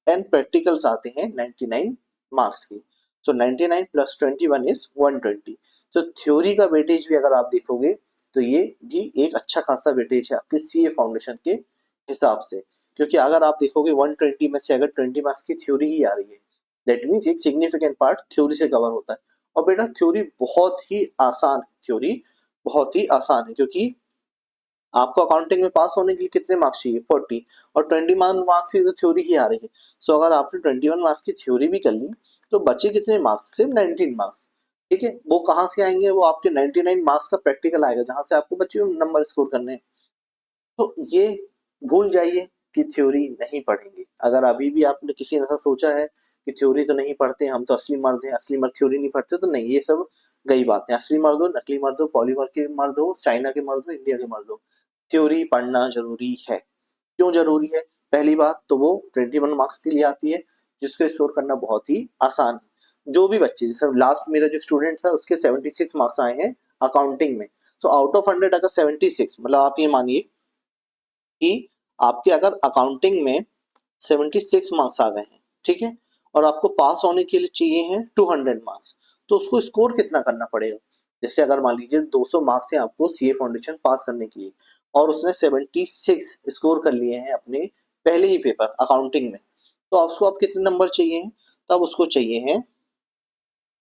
एंड प्रैक्टिकल्स आते हैं 99 मार्क्स की। सो 99 प्लस 21 इज 120। तो थ्योरी का वेटेज भी अगर आप देखोगे तो ये भी एक अच्छा खासा वेटेज है आपके सीए फाउंडेशन के हिसाब से, क्योंकि अगर आप देखोगे 120 में से अगर 20 मार्क्स की थ्योरी ही आ रही है, दैट मीन्स एक सिग्निफिकेंट पार्ट थ्योरी से कवर होता है। और बेटा थ्योरी बहुत ही आसान है, थ्योरी बहुत ही आसान है, क्योंकि आपको अकाउंटिंग में पास होने के लिए कितने मार्क्स चाहिए, 40, और 21 मार्क्स की तो थ्योरी ही आ रही है। सो अगर आपने 21 मार्क्स की थ्योरी भी कर ली तो बचे कितने मार्क्स, सिर्फ 19 मार्क्स, ठीक है। वो कहाँ से आएंगे, वो आपके 99 मार्क्स का प्रैक्टिकल आएगा, जहां से आपको बच्चे नंबर स्कोर करने हैं। तो ये भूल जाइए कि थ्योरी नहीं पढ़ेंगे। अगर अभी भी आपने किसी ने ऐसा सोचा है कि थ्योरी तो नहीं पढ़ते, हम तो असली मर्द हैं, असली मर्द थ्योरी नहीं पढ़ते, तो नहीं, ये सब गई बात है। असली मर्द हो, नकली मर्द हो, पॉलीमर के मर्द हो, चाइना के मर्द हो, इंडिया के मर्द हो, थ्योरी पढ़ना जरूरी है। क्यों जरूरी है, पहली बात तो वो 21 मार्क्स के लिए आती है, जिसको स्कोर करना बहुत ही आसान है। जो भी बच्चे, जैसे लास्ट मेरा जो स्टूडेंट था उसके 76 मार्क्स आए हैं अकाउंटिंग में। तो आउट ऑफ 100 अगर 76, मतलब आप ये मानिए कि आपके अगर अकाउंटिंग में 76 मार्क्स आ गए हैं, ठीक है, और आपको पास होने के लिए चाहिए हैं 200 मार्क्स, तो उसको स्कोर कितना करना पड़ेगा। जैसे अगर मान लीजिए 200 मार्क्स है आपको सीए फाउंडेशन पास करने के लिए, और उसने 76 स्कोर कर लिए हैं अपने पहले ही पेपर अकाउंटिंग में, तो आपको आप कितने नंबर चाहिए हैं, तो अब उसको चाहिए हैं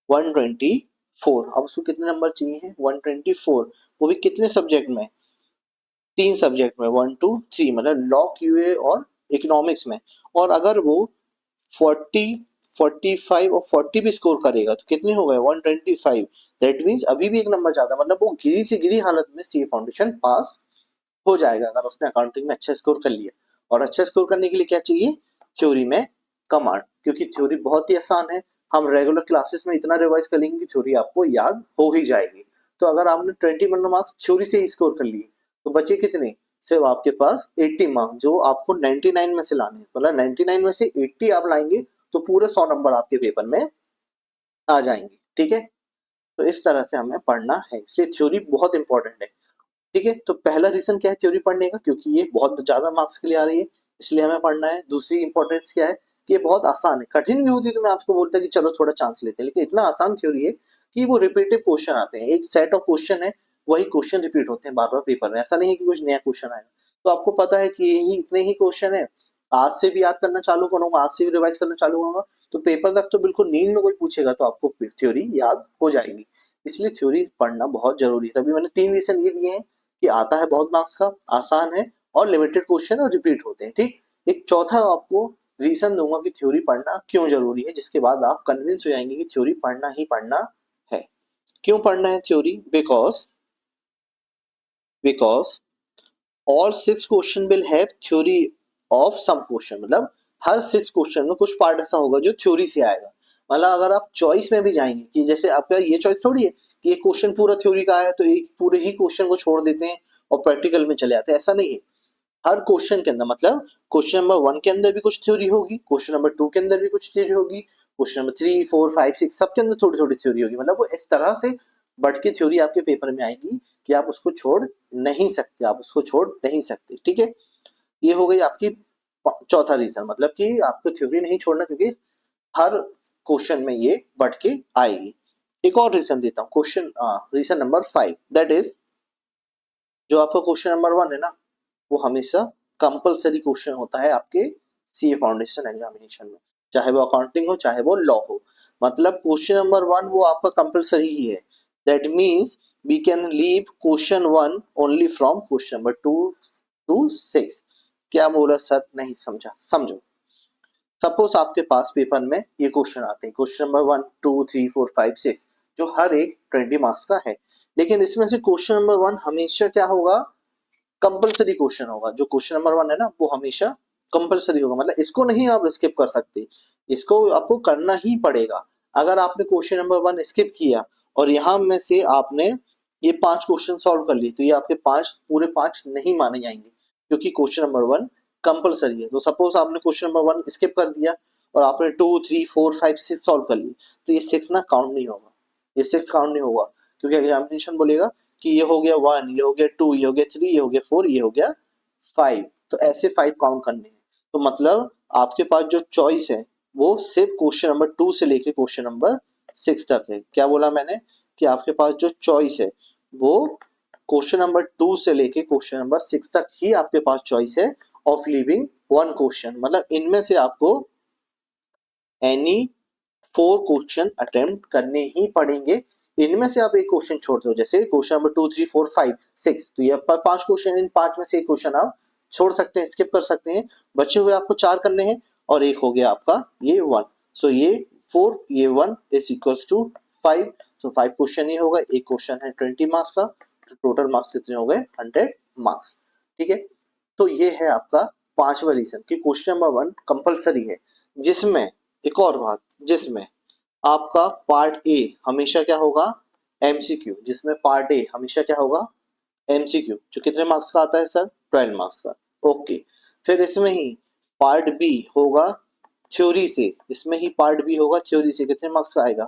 124। अब उसको कितने नंबर चाहिए हैं, 124, वो भी कितने सब्जेक्ट में, 3 सब्जेक्ट में, 1 2 3, मतलब लॉ, क्यूए और इकोनॉमिक्स में। और अगर वो 40 45 और 40 भी स्कोर करेगा तो कितने हो गए, 125। दैट मीन्स अभी भी एक नंबर ज्यादा, मतलब वो गिरी से गिरी हालत में सीए फाउंडेशन पास हो जाएगा अगर उसने अकाउंटिंग में अच्छा स्कोर कर लिया। और अच्छा स्कोर करने के लिए क्या चाहिए, थ्योरी में कमांड, क्योंकि थ्योरी बहुत ही आसान है। हम रेगुलर क्लासेस में इतना रिवाइज कर लेंगे कि थ्योरी आपको याद हो ही जाएगी। तो अगर आपने 21 मार्क्स थ्योरी से ही स्कोर कर लिए तो बचे कितने, सिर्फ आपके पास 80 मार्क्स, जो आपको 99 में से लाने हैं। मतलब 99 में से 80 आप लाएंगे तो पूरे 100 नंबर आपके पेपर में आ जाएंगे, ठीक है। तो इस तरह से हमें पढ़ना है, इसलिए थ्योरी बहुत इंपॉर्टेंट है, ठीक है। तो पहला रीजन क्या है थ्योरी पढ़ने का, क्योंकि ये बहुत ज्यादा मार्क्स के लिए आ रही है, इसलिए हमें पढ़ना है। दूसरी इंपॉर्टेंस क्या है कि ये बहुत आसान है, कठिन भी होती तो मैं आपको बोलता कि चलो थोड़ा चांस लेते हैं, लेकिन इतना आसान थ्योरी है कि वो रिपीटेड क्वेश्चन आते हैं, एक सेट ऑफ क्वेश्चन है, वही क्वेश्चन रिपीट होते हैं बार बार पेपर में, ऐसा नहीं है कि कुछ नया क्वेश्चन आएगा। तो आपको पता है कि यही इतने ही क्वेश्चन है, आज से भी याद करना चालू करूंगा, आज से भी रिवाइज करना चालू करूंगा, तो पेपर तक तो बिल्कुल नींद में कोई पूछेगा तो आपको थ्योरी याद हो जाएगी। इसलिए थ्योरी पढ़ना बहुत जरूरी है। तभी मैंने 3 रीजन ये दिए हैं कि आता है बहुत मार्क्स का, आसान है, और लिमिटेड क्वेश्चन और रिपीट होते हैं, ठीक। एक चौथा आपको रीजन दूंगा कि थ्योरी पढ़ना क्यों जरूरी है, जिसके बाद आप कन्विंस हो जाएंगे कि थ्योरी पढ़ना ही पढ़ना है। क्यों पढ़ना है theory, because all 6 question will have theory of some question, मतलब हर 6 क्वेश्चन में कुछ पार्ट ऐसा होगा जो थ्योरी से आएगा। मतलब अगर आप चॉइस में भी जाएंगे कि जैसे आपका ये चॉइस थोड़ी है कि ये क्वेश्चन पूरा थ्योरी का है तो एक पूरे ही क्वेश्चन को छोड़ देते हैं और प्रैक्टिकल में चले आते हैं, ऐसा नहीं है। हर क्वेश्चन के अंदर, मतलब क्वेश्चन नंबर 1 के अंदर भी कुछ थ्योरी होगी, क्वेश्चन नंबर 2 के अंदर भी कुछ थ्योरी होगी, क्वेश्चन नंबर 3 4 5 6 सबके अंदर थोड़ी थोड़ी थ्योरी होगी। मतलब वो इस तरह से बट की थ्योरी आपके पेपर में आएगी कि आप उसको छोड़ नहीं सकते, आप उसको छोड़ नहीं सकते, ठीक है। ये हो गई आपकी चौथा रीजन, मतलब कि आपको थ्योरी नहीं छोड़ना, क्योंकि हर क्वेश्चन में ये बढ़ के आएगी। एक और रीजन देता हूँ, question reason number 5, that is जो आपका क्वेश्चन नंबर 1 है ना, वो हमेशा कंपलसरी क्वेश्चन होता है आपके सीए फाउंडेशन एग्जामिनेशन में, चाहे वो अकाउंटिंग हो चाहे वो लॉ हो। मतलब क्वेश्चन नंबर 1 वो आपका कंपलसरी ही है। That means we can leave question 1 only from question number 2 to 6। क्या बोला सर, नहीं समझा, समझो। सपोज आपके पास पेपर में ये क्वेश्चन आते हैं, क्वेश्चन नंबर 1 2 3 4 5 6, जो हर एक 20 मार्क्स का है। लेकिन इसमें से क्वेश्चन नंबर 1 हमेशा क्या होगा, कंपलसरी क्वेश्चन होगा। जो क्वेश्चन नंबर 1 है ना, वो हमेशा कंपलसरी होगा, मतलब इसको नहीं आप स्किप कर सकते, इसको आपको करना ही पड़ेगा। अगर आपने क्वेश्चन नंबर 1 स्किप किया और यहाँ में से आपने ये 5 क्वेश्चन सॉल्व कर लिए, तो ये आपके 5 पूरे 5 नहीं माने जाएंगे, क्योंकि क्वेश्चन नंबर 1 कंपलसरी है। तो सपोज आपने क्वेश्चन नंबर 1 स्किप कर दिया और आपने 2 3 4 5 6 सॉल्व कर लिए, तो ये 6 ना काउंट नहीं होगा, ये 6 काउंट नहीं होगा, क्योंकि एग्जामिनेशन बोलेगा कि ये हो गया 1, ये हो गया 2, ये हो गया 3, ये हो गया 4, ये हो गया 5। तो ऐसे 5 काउंट करने हैं। तो मतलब आपके पास जो चॉइस है वो सिर्फ क्वेश्चन नंबर 2 से लेके क्वेश्चन नंबर 6 तक है। क्या बोला मैंने, कि आपके पास जो चॉइस है वो क्वेश्चन नंबर 2 से लेके क्वेश्चन नंबर 6 तक ही आपके पास चॉइस है ऑफ लिविंग वन क्वेश्चन। मतलब इनमें से आपको एनी 4 क्वेश्चन अटेम्प्ट करने ही पड़ेंगे। इनमें से आप एक क्वेश्चन छोड़ दो, जैसे क्वेश्चन नंबर 2 3 4 5 6, तो ये आपका 5 क्वेश्चन, इन 5 में से एक क्वेश्चन आप छोड़ सकते हैं, स्किप कर सकते हैं। बचे हुए आपको 4 करने हैं और एक हो गया आपका ये 1। सो ये 4 ये 1 is equals to 5। So 5 question ही होगा, एक क्वेश्चन है 20 मार्क्स का, तो टोटल मार्क्स कितने हो गए, 100 मार्क्स, ठीक है। तो ये है आपका पांचवा रीजन कि क्वेश्चन नंबर 1 कंपलसरी है। जिसमें एक और बात, जिसमें आपका पार्ट ए हमेशा क्या होगा, एमसीक्यू, जिसमें पार्ट ए हमेशा क्या होगा, एमसीक्यू, जो कितने मार्क्स का आता है सर, 12 मार्क्स का, ओके। फिर इसमें ही पार्ट बी होगा थ्योरी से, इसमें ही पार्ट बी होगा थ्योरी से, कितने मार्क्स का आएगा,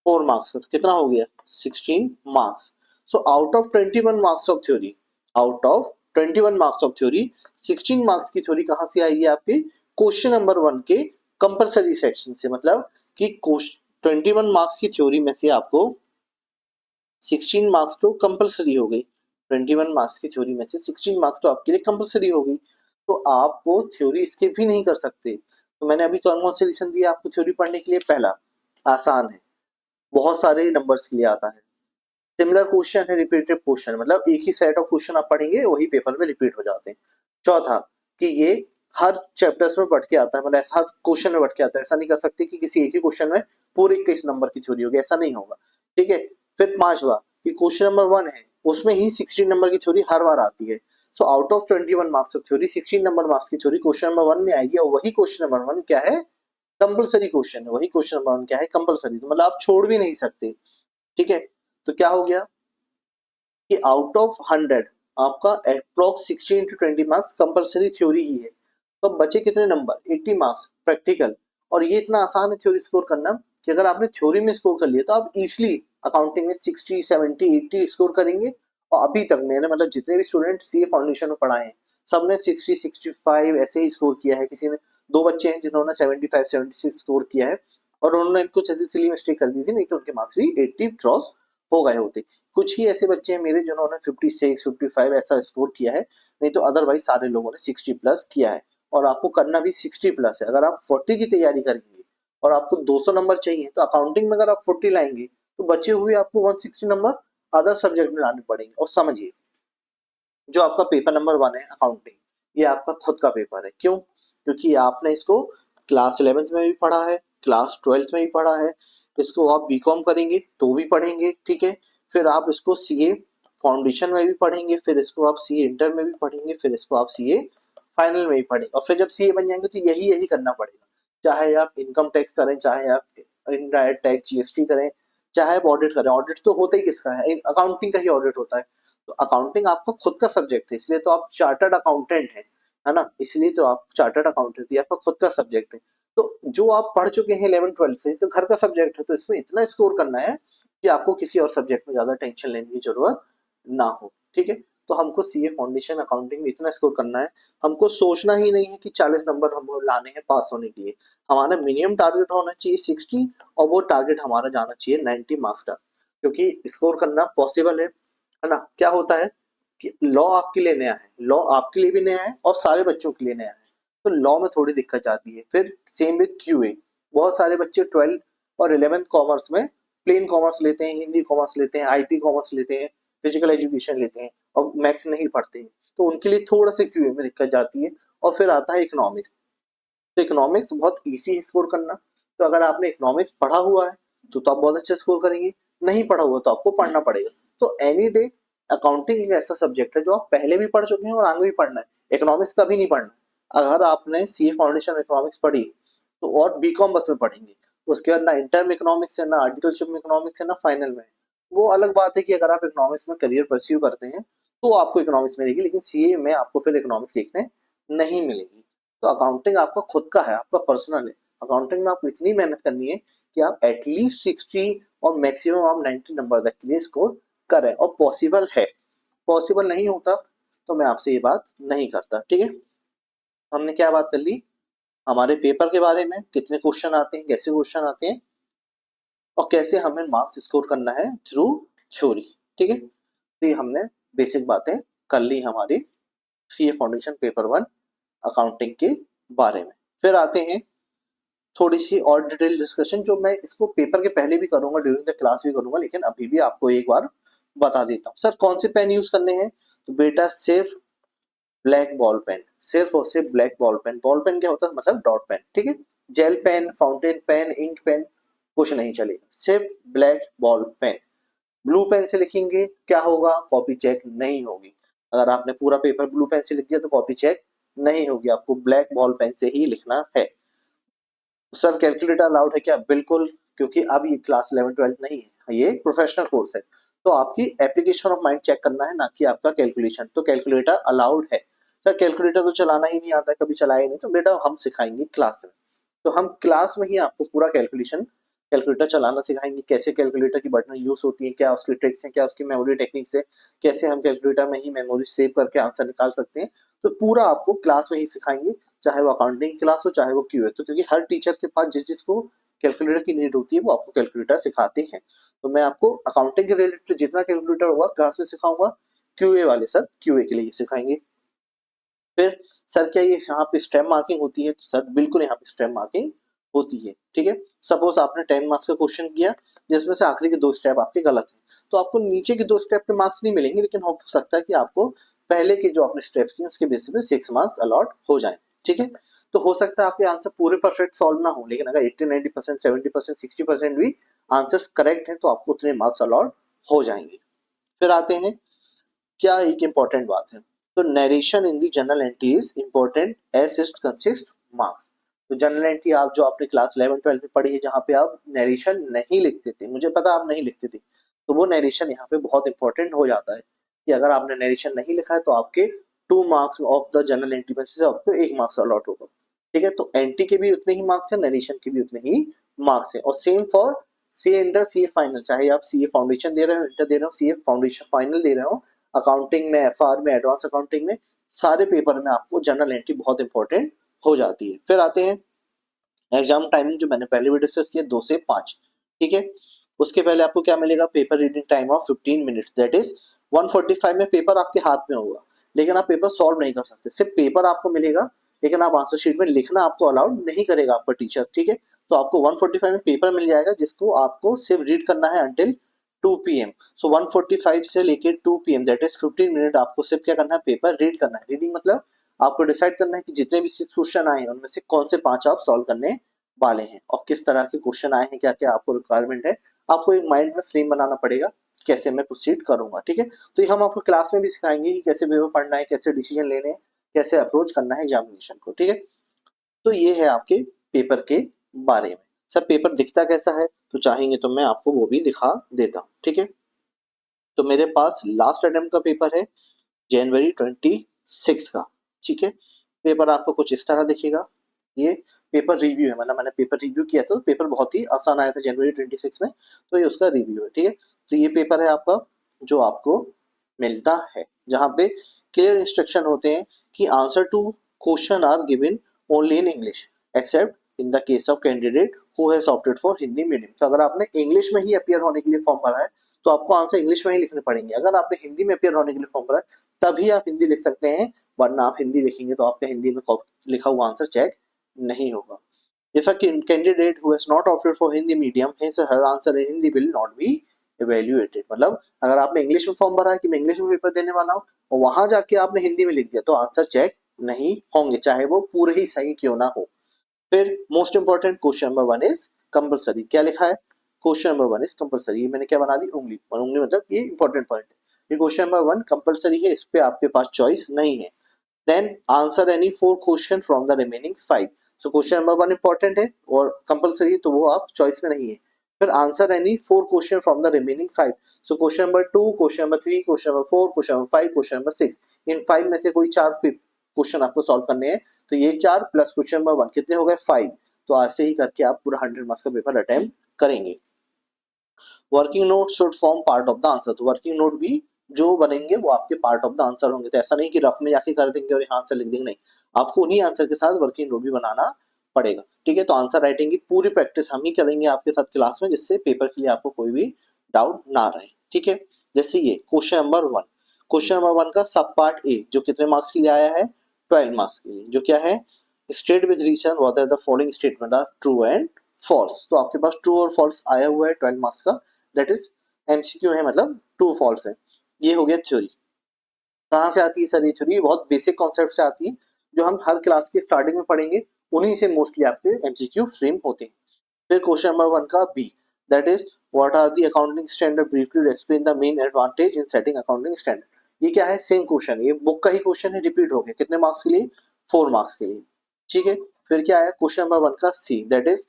4 मार्क्स का, तो कितना हो गया, 16 marks. So out of 21 marks of theory, out of 21 marks of theory 16 marks की थ्योरी कहां से आएगी, आपके क्वेश्चन नंबर 1 के कंपलसरी सेक्शन से। मतलब कि 21 मार्क्स की थ्योरी में से आपको 16 मार्क्स तो कंपलसरी हो गई, 21 मार्क्स की थ्योरी में से 16 मार्क्स तो आपके लिए कंपलसरी हो गई, तो आपको थ्योरी स्किप भी नहीं कर सकते। तो मैंने अभी कौन कौन से रीजन दिए आपको थ्योरी पढ़ने के लिए, पहला आसान है, बहुत सारे नंबर्स के लिए आता है, सिमिलर क्वेश्चन है, रिपीटेड क्वेश्चन, मतलब एक ही सेट ऑफ क्वेश्चन आप पढ़ेंगे वही पेपर में रिपीट हो जाते हैं। चौथा कि ये हर चैप्टर्स में बढ़ के आता है, मतलब ऐसा हर क्वेश्चन में बढ़ के आता है, ऐसा नहीं कर सकते कि किसी एक ही क्वेश्चन में पूरे 21 नंबर की थ्योरी होगी, ऐसा नहीं होगा, ठीक है। फिर पांचवा कि क्वेश्चन नंबर 1 है उसमें ही 16 नंबर की थ्योरी हर बार आती है। So out of 21 marks of theory 16 number marks की थ्योरी क्वेश्चन नंबर 1 में आएगी, और वही क्वेश्चन नंबर 1 क्या है, कंपलसरी क्वेश्चन है, वही क्वेश्चन नंबर 1 क्या है, कंपलसरी, तो मतलब आप छोड़ भी नहीं सकते, ठीक है। तो क्या हो गया कि आउट ऑफ 100 आपका approx 16 to 20 marks compulsory theory ही है। तो बचे कितने नंबर, 80 मार्क्स प्रैक्टिकल। और ये इतना आसान है थ्योरी स्कोर करना कि अगर आपने थ्योरी में स्कोर कर लिया तो आप इजिली अकाउंटिंग में 60 70 80 स्कोर करेंगे। और अभी तक मैंने मतलब जितने भी स्टूडेंट सीए फाउंडेशन में पढ़ाए हैं सबने 60 65 ऐसे ही स्कोर किया है। किसी ने 2 बच्चे हैं जिन्होंने 75 76 स्कोर किया है, और उन्होंने कुछ ऐसी सिली मिस्टेक कर दी थी, नहीं तो उनके मार्क्स भी 80 क्रॉस हो गए होते। कुछ ही ऐसे बच्चे हैं मेरे जिन्होंने 56 55 ऐसा स्कोर किया है, नहीं तो अदरवाइज सारे लोगों ने 60 प्लस किया है। और आपको करना भी 60 प्लस है। अगर आप 40 की तैयारी करेंगे और आपको 200 नंबर चाहिए, तो अकाउंटिंग में अगर आप 40 लाएंगे तो बचे हुए आपको 160 नंबर अदर सब्जेक्ट में लाने पड़ेंगे। और समझिए जो आपका पेपर नंबर 1 है अकाउंटिंग, ये आपका खुद का पेपर है। क्यों? क्योंकि आपने इसको क्लास 11th में भी पढ़ा है, क्लास 12th में भी पढ़ा है, इसको आप बीकॉम करेंगे तो भी पढ़ेंगे, ठीक है। फिर आप इसको सीए फाउंडेशन में भी पढ़ेंगे, फिर इसको आप सीए इंटर में भी पढ़ेंगे, फिर इसको आप सीए फाइनल में भी पढ़ेंगे, और फिर जब सीए बन जाएंगे तो यही यही करना पड़ेगा। चाहे आप इनकम टैक्स करें, चाहे आप इनडायरेक्ट टैक्स जीएसटी करें, चाहे आप ऑडिट करें। ऑडिट तो होता ही किसका है, अकाउंटिंग का ही ऑडिट होता है। तो अकाउंटिंग आपका खुद का सब्जेक्ट है, इसलिए तो आप चार्टर्ड अकाउंटेंट है ना, इसलिए तो आप चार्टर्ड अकाउंटेंट, ये आपका खुद का सब्जेक्ट है। तो जो आप पढ़ चुके हैं 11 12 से, तो घर का सब्जेक्ट है, तो इसमें इतना स्कोर करना है कि आपको किसी और सब्जेक्ट में ज्यादा टेंशन लेने की जरूरत ना हो। ठीक है, तो हमको सीए फाउंडेशन अकाउंटिंग में इतना स्कोर करना है, हमको सोचना ही नहीं है कि 40 नंबर हमको लाने हैं पास होने के लिए। हमारा मिनिमम टारगेट होना चाहिए 60 और वो टारगेट हमारा जाना चाहिए 90 मार्क्स तक, क्योंकि स्कोर करना पॉसिबल है ना। क्या होता है कि लॉ आपके लिए नया है, लॉ आपके लिए भी नया है और सारे बच्चों के लिए नया है, तो लॉ में थोड़ी दिक्कत जाती है। फिर सेम विद क्यूए, बहुत सारे बच्चे 12 और 11 कॉमर्स में प्लेन कॉमर्स लेते हैं, हिंदी कॉमर्स लेते हैं, आईटी कॉमर्स लेते हैं, फिजिकल एजुकेशन लेते हैं और मैथ्स नहीं पढ़ते हैं, तो उनके लिए थोड़ा सा क्यूए में दिक्कत जाती है। और फिर आता है इकोनॉमिक्स, तो इकोनॉमिक्स बहुत इजी है स्कोर करना। तो अगर आपने इकोनॉमिक्स पढ़ा हुआ है तो आप बहुत अच्छा स्कोर करेंगे, नहीं पढ़ा हुआ तो आपको पढ़ना पड़ेगा। तो एनी डे अकाउंटिंग एक ऐसा सब्जेक्ट है जो आप पहले भी पढ़ चुके हैं और आगे भी पढ़ना है, इकोनॉमिक्स कभी नहीं पढ़ना। अगर आपने सीए फाउंडेशन इकोनॉमिक्स पढ़ी तो और बीकॉम बस में पढ़ेंगे, उसके बाद ना इंटर में इकोनॉमिक्स है, ना आर्टिकलशिप में इकोनॉमिक्स है, ना फाइनल में। वो अलग बात है कि अगर आप इकोनॉमिक्स में करियर परस्यू करते हैं तो आपको इकोनॉमिक्स मिलेगी, लेकिन सीए में आपको फिर इकोनॉमिक्स सीखने नहीं मिलेगी। तो अकाउंटिंग आपका खुद का है, आपका पर्सनल है। अकाउंटिंग में आपको इतनी मेहनत करनी है कि आप एटलीस्ट 60 और मैक्सिमम आप 90 नंबर तक के लिए स्कोर करें, और पॉसिबल है। पॉसिबल नहीं होता तो मैं आपसे ये बात नहीं करता। ठीक है, हमने क्या बात कर ली, हमारे पेपर के बारे में, कितने क्वेश्चन आते हैं, कैसे क्वेश्चन आते हैं और कैसे हमें मार्क्स स्कोर करना है थ्रू थ्योरी। ठीक है, तो ये हमने बेसिक बातें कर ली हमारी सीए फाउंडेशन पेपर 1 अकाउंटिंग के बारे में। फिर आते हैं थोड़ी सी और डिटेल डिस्कशन, जो मैं इसको पेपर के पहले भी करूंगा, ड्यूरिंग द क्लास भी करूंगा, लेकिन अभी भी आपको एक बार बता देता हूँ। सर कौन से पेन यूज करने हैं, तो बेटा सिर्फ ब्लैक बॉल पेन, सिर्फ और सिर्फ black ball pen. Ball pen क्या होता है, मतलब डॉट पेन। ठीक है, gel pen, fountain pen, ink pen कुछ नहीं चलेगा, सिर्फ black ball pen. Blue pen से लिखेंगे क्या होगा, कॉपी चेक नहीं होगी। अगर आपने पूरा पेपर ब्लू पेन से लिख दिया तो कॉपी चेक नहीं होगी, आपको ब्लैक बॉल पेन से ही लिखना है। सर कैलकुलेटर अलाउड है क्या, बिल्कुल, क्योंकि अब ये क्लास 11-12 नहीं है, ये प्रोफेशनल कोर्स है। तो आपकी एप्लीकेशन ऑफ माइंड चेक करना है, ना कि आपका कैलकुलेशन। तो कैलकुलेटर अलाउड है। सर कैलकुलेटर तो चलाना ही नहीं आता, कभी चलाया नहीं, तो बेटा हम सिखाएंगे क्लास में। तो हम क्लास में ही आपको पूरा कैलकुलेशन, कैलकुलेटर चलाना सिखाएंगे, कैसे कैलकुलेटर की बटन यूज होती है, क्या उसकी ट्रिक्स है, क्या उसकी मेमोरी टेक्निक्स है, कैसे हम कैलकुलेटर में ही मेमोरी सेव करके आंसर निकाल सकते हैं। तो पूरा आपको क्लास में ही सिखाएंगे, चाहे वो अकाउंटिंग क्लास हो चाहे वो क्यू है। तो क्योंकि हर टीचर के पास जिस जिसको कैलकुलेटर की नीड होती है वो आपको कैलकुलेटर सिखाते हैं। तो मैं आपको अकाउंटिंग के रिलेटेड जितना कैलकुलेटर होगा क्लास में सिखाऊंगा, क्यूए वाले सर क्यूए के लिए सिखाएंगे। फिर सर क्या ये यहाँ पे स्टेप मार्किंग होती है, तो सर बिल्कुल यहाँ पे स्टेप मार्किंग होती है। ठीक है, सपोज आपने 10 मार्क्स का क्वेश्चन किया जिसमें से आखिरी के 2 स्टेप आपके गलत हैं, तो आपको नीचे के 2 स्टेप के मार्क्स नहीं मिलेंगे, लेकिन हो सकता है कि आपको पहले के जो आपने स्टेप्स किए उसके बेसिस पे 6 मार्क्स अलॉट हो जाए। ठीक है, तो हो सकता है आपके आंसर पूरे परफेक्ट सॉल्व ना हो, लेकिन अगर 80-90%, 70%, 60% भी आंसर्स करेक्ट हैं तो आपको उतने मार्क्स अलॉट हो जाएंगे। फिर आते हैं, क्या एक इंपॉर्टेंट बात है, तो narration in the journal entry is important as it consist marks. तो जर्नल एंट्री आप जो आपने क्लास 11-12 में पढ़ी है, जहाँ पे आप नरेशन नहीं लिखते थे, मुझे पता आप नहीं लिखते थे, तो वो नरेशन यहाँ पे बहुत इंपॉर्टेंट हो जाता है कि अगर आपने नरेशन नहीं लिखा है तो आपके 2 marks of the journal entry में से आपको 1 मार्क्स अलॉट होगा। ठीक है, तो एंट्री के भी उतने ही मार्क्स है, नरेशन के भी उतने ही मार्क्स है। और same for C inter C final, चाहे आप सी फाउंडेशन दे रहे हो, इंटर दे रहे हो, सी फाउंडेशन फाइनल दे रहे हो, अकाउंटिंग में, एफआर में, एडवांस अकाउंटिंग में, सारे पेपर में आपको जर्नल एंट्री बहुत इंपॉर्टेंट हो जाती है। फिर आते हैं एग्जाम टाइमिंग, जो मैंने पहले भी डिस्कस किया, 2 से 5। ठीक है, उसके पहले आपको क्या मिलेगा, paper reading time of 15 minutes, that is 1:45 में पेपर आपके हाथ में होगा, लेकिन आप पेपर सॉल्व नहीं कर सकते, सिर्फ पेपर आपको मिलेगा, लेकिन आप आंसर शीट में लिखना आपको अलाउड नहीं करेगा आपका टीचर। ठीक है, तो आपको 1:45 में पेपर मिल जाएगा जिसको आपको सिर्फ रीड करना है अंटिल 2 PM। सो 1:45 से लेके 2 PM, दैट इज 15 मिनट आपको सिर्फ क्या करना है, पेपर रीड करना है। रीडिंग मतलब आपको डिसाइड करना है कि जितने भी 6 क्वेश्चन आए हैं उनमें से कौन से 5 आप सॉल्व करने वाले हैं और किस तरह के क्वेश्चन आए हैं, क्या क्या आपको रिक्वायरमेंट है। आपको एक माइंड में फ्रेम बनाना पड़ेगा कैसे मैं प्रोसीड करूंगा। ठीक है, तो ये हम आपको क्लास में भी सिखाएंगे कि कैसे पेपर पढ़ना है, कैसे डिसीजन लेने हैं, कैसे अप्रोच करना है एग्जामिनेशन को। ठीक है, तो ये है आपके पेपर के बारे में। सर पेपर दिखता कैसा है, तो चाहेंगे तो मैं आपको वो भी दिखा देता हूँ। ठीक है, तो मेरे पास लास्ट अटेम्प्ट का पेपर है जनवरी 26 का। ठीक है, पेपर आपको कुछ इस तरह दिखेगा, ये पेपर रिव्यू है, मतलब मैंने पेपर रिव्यू किया था, तो पेपर बहुत ही आसान आया था जनवरी 26 में, तो ये उसका रिव्यू है। ठीक है, तो ये पेपर है आपका जो आपको मिलता है, जहाँ पे क्लियर इंस्ट्रक्शन होते हैं कि answer to question are given only in English except in the case of candidate who has opted for Hindi medium. तो अगर आपने इंग्लिश में ही अपियर होने के लिए फॉर्म भरा है तो आपको आंसर इंग्लिश में ही लिखने पड़ेंगे। अगर आपने हिंदी में अपियर होने के लिए फॉर्म भरा है तभी आप हिंदी लिख सकते हैं, वरना आप हिंदी लिखेंगे तो आपका हिंदी में लिखा हुआ आंसर चेक नहीं होगा। If a candidate who has not opted for Hindi medium, his or her answer in Hindi will not be evaluated। मतलब अगर आपने इंग्लिश में फॉर्म भरा है कि मैं इंग्लिश में पेपर देने वाला हूँ और वहां जाके आपने हिंदी में लिख दिया तो आंसर चेक नहीं होंगे, चाहे वो पूरे ही सही क्यों ना हो। फिर most important question number 1 is compulsory. क्या लिखा है? Question number 1 is compulsory. मैंने क्या बना दी? उंगली, और उंगली मतलब ये इंपॉर्टेंट पॉइंट है। ये क्वेश्चन नंबर 1 कंपलसरी है, इस पे आपके पास चॉइस नहीं है। Then answer any 4 question from the remaining 5। So question number 1 important है और कंपलसरी है, तो वो आप चॉइस में नहीं है। फिर answer any 4 question from the remaining 5। So question number 2, question number 3, question number 4, question number 5, question number 6, इन 5 में से कोई 4 क्वेश्चन आपको सॉल्व करने हैं। तो ये 4 प्लस क्वेश्चन नंबर 1 कितने हो गए? 5। तो ऐसे ही करके आप पूरा 100 मार्क्स का पेपर अटेम्प्ट करेंगे। Working note should form part of the answer. तो वर्किंग नोट भी जो बनेंगे वो आपके पार्ट ऑफ द आंसर होंगे। तो ऐसा नहीं कि रफ में जाके कर देंगे और यहाँ आंसर लिख देंगे, नहीं, आपको उन्हीं आंसर के साथ वर्किंग नोट भी बनाना पड़ेगा। ठीक है, तो आंसर राइटिंग की पूरी प्रैक्टिस हम ही करेंगे आपके साथ क्लास में, जिससे पेपर के लिए आपको कोई भी डाउट ना रहे। ठीक है, जैसे ये क्वेश्चन नंबर 1, क्वेश्चन नंबर 1 का सब पार्ट ए जो कितने मार्क्स के लिए आया है? 12 मार्क्स के लिए। जो क्या है? State with reason whether the following statement are true and false. तो आपके पास ट्रू और फॉल्स आया हुआ है 12 मार्क्स का, दैट इज एमसीक्यू है, मतलब ट्रू फॉल्स है। ये हो गया थ्योरी। कहाँ से आती है सर ये थ्योरी? बहुत बेसिक कॉन्सेप्ट से आती है, जो हम हर क्लास के स्टार्टिंग में पढ़ेंगे, उन्हीं से मोस्टली आपके एमसीक्यू फ्रेम होते हैं। फिर क्वेश्चन नंबर 1 का B, that is what are the accounting standard, briefly explain the main advantage in setting accounting standard. ये क्या है? सेम क्वेश्चन है, ये बुक का ही क्वेश्चन है, रिपीट हो गया। कितने मार्क्स के लिए? 4 मार्क्स के लिए। ठीक है, फिर क्या है क्वेश्चन नंबर 1 का C, that is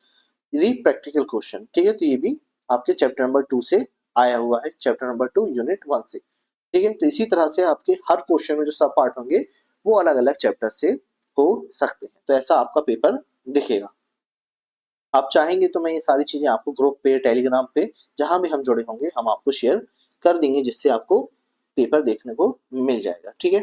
the practical question. ठीक है, तो ये भी आपके चैप्टर नंबर 2 से आया हुआ है, चैप्टर नंबर 2 यूनिट 1 से। ठीक है, तो इसी तरह से आपके हर क्वेश्चन में जो सब पार्ट होंगे वो अलग अलग चैप्टर से हो सकते हैं। तो ऐसा आपका पेपर दिखेगा। आप चाहेंगे तो मैं ये सारी चीजें आपको ग्रुप पे, टेलीग्राम पे, जहां भी हम जुड़े होंगे हम आपको शेयर कर देंगे, जिससे आपको पेपर देखने को मिल जाएगा। ठीक है,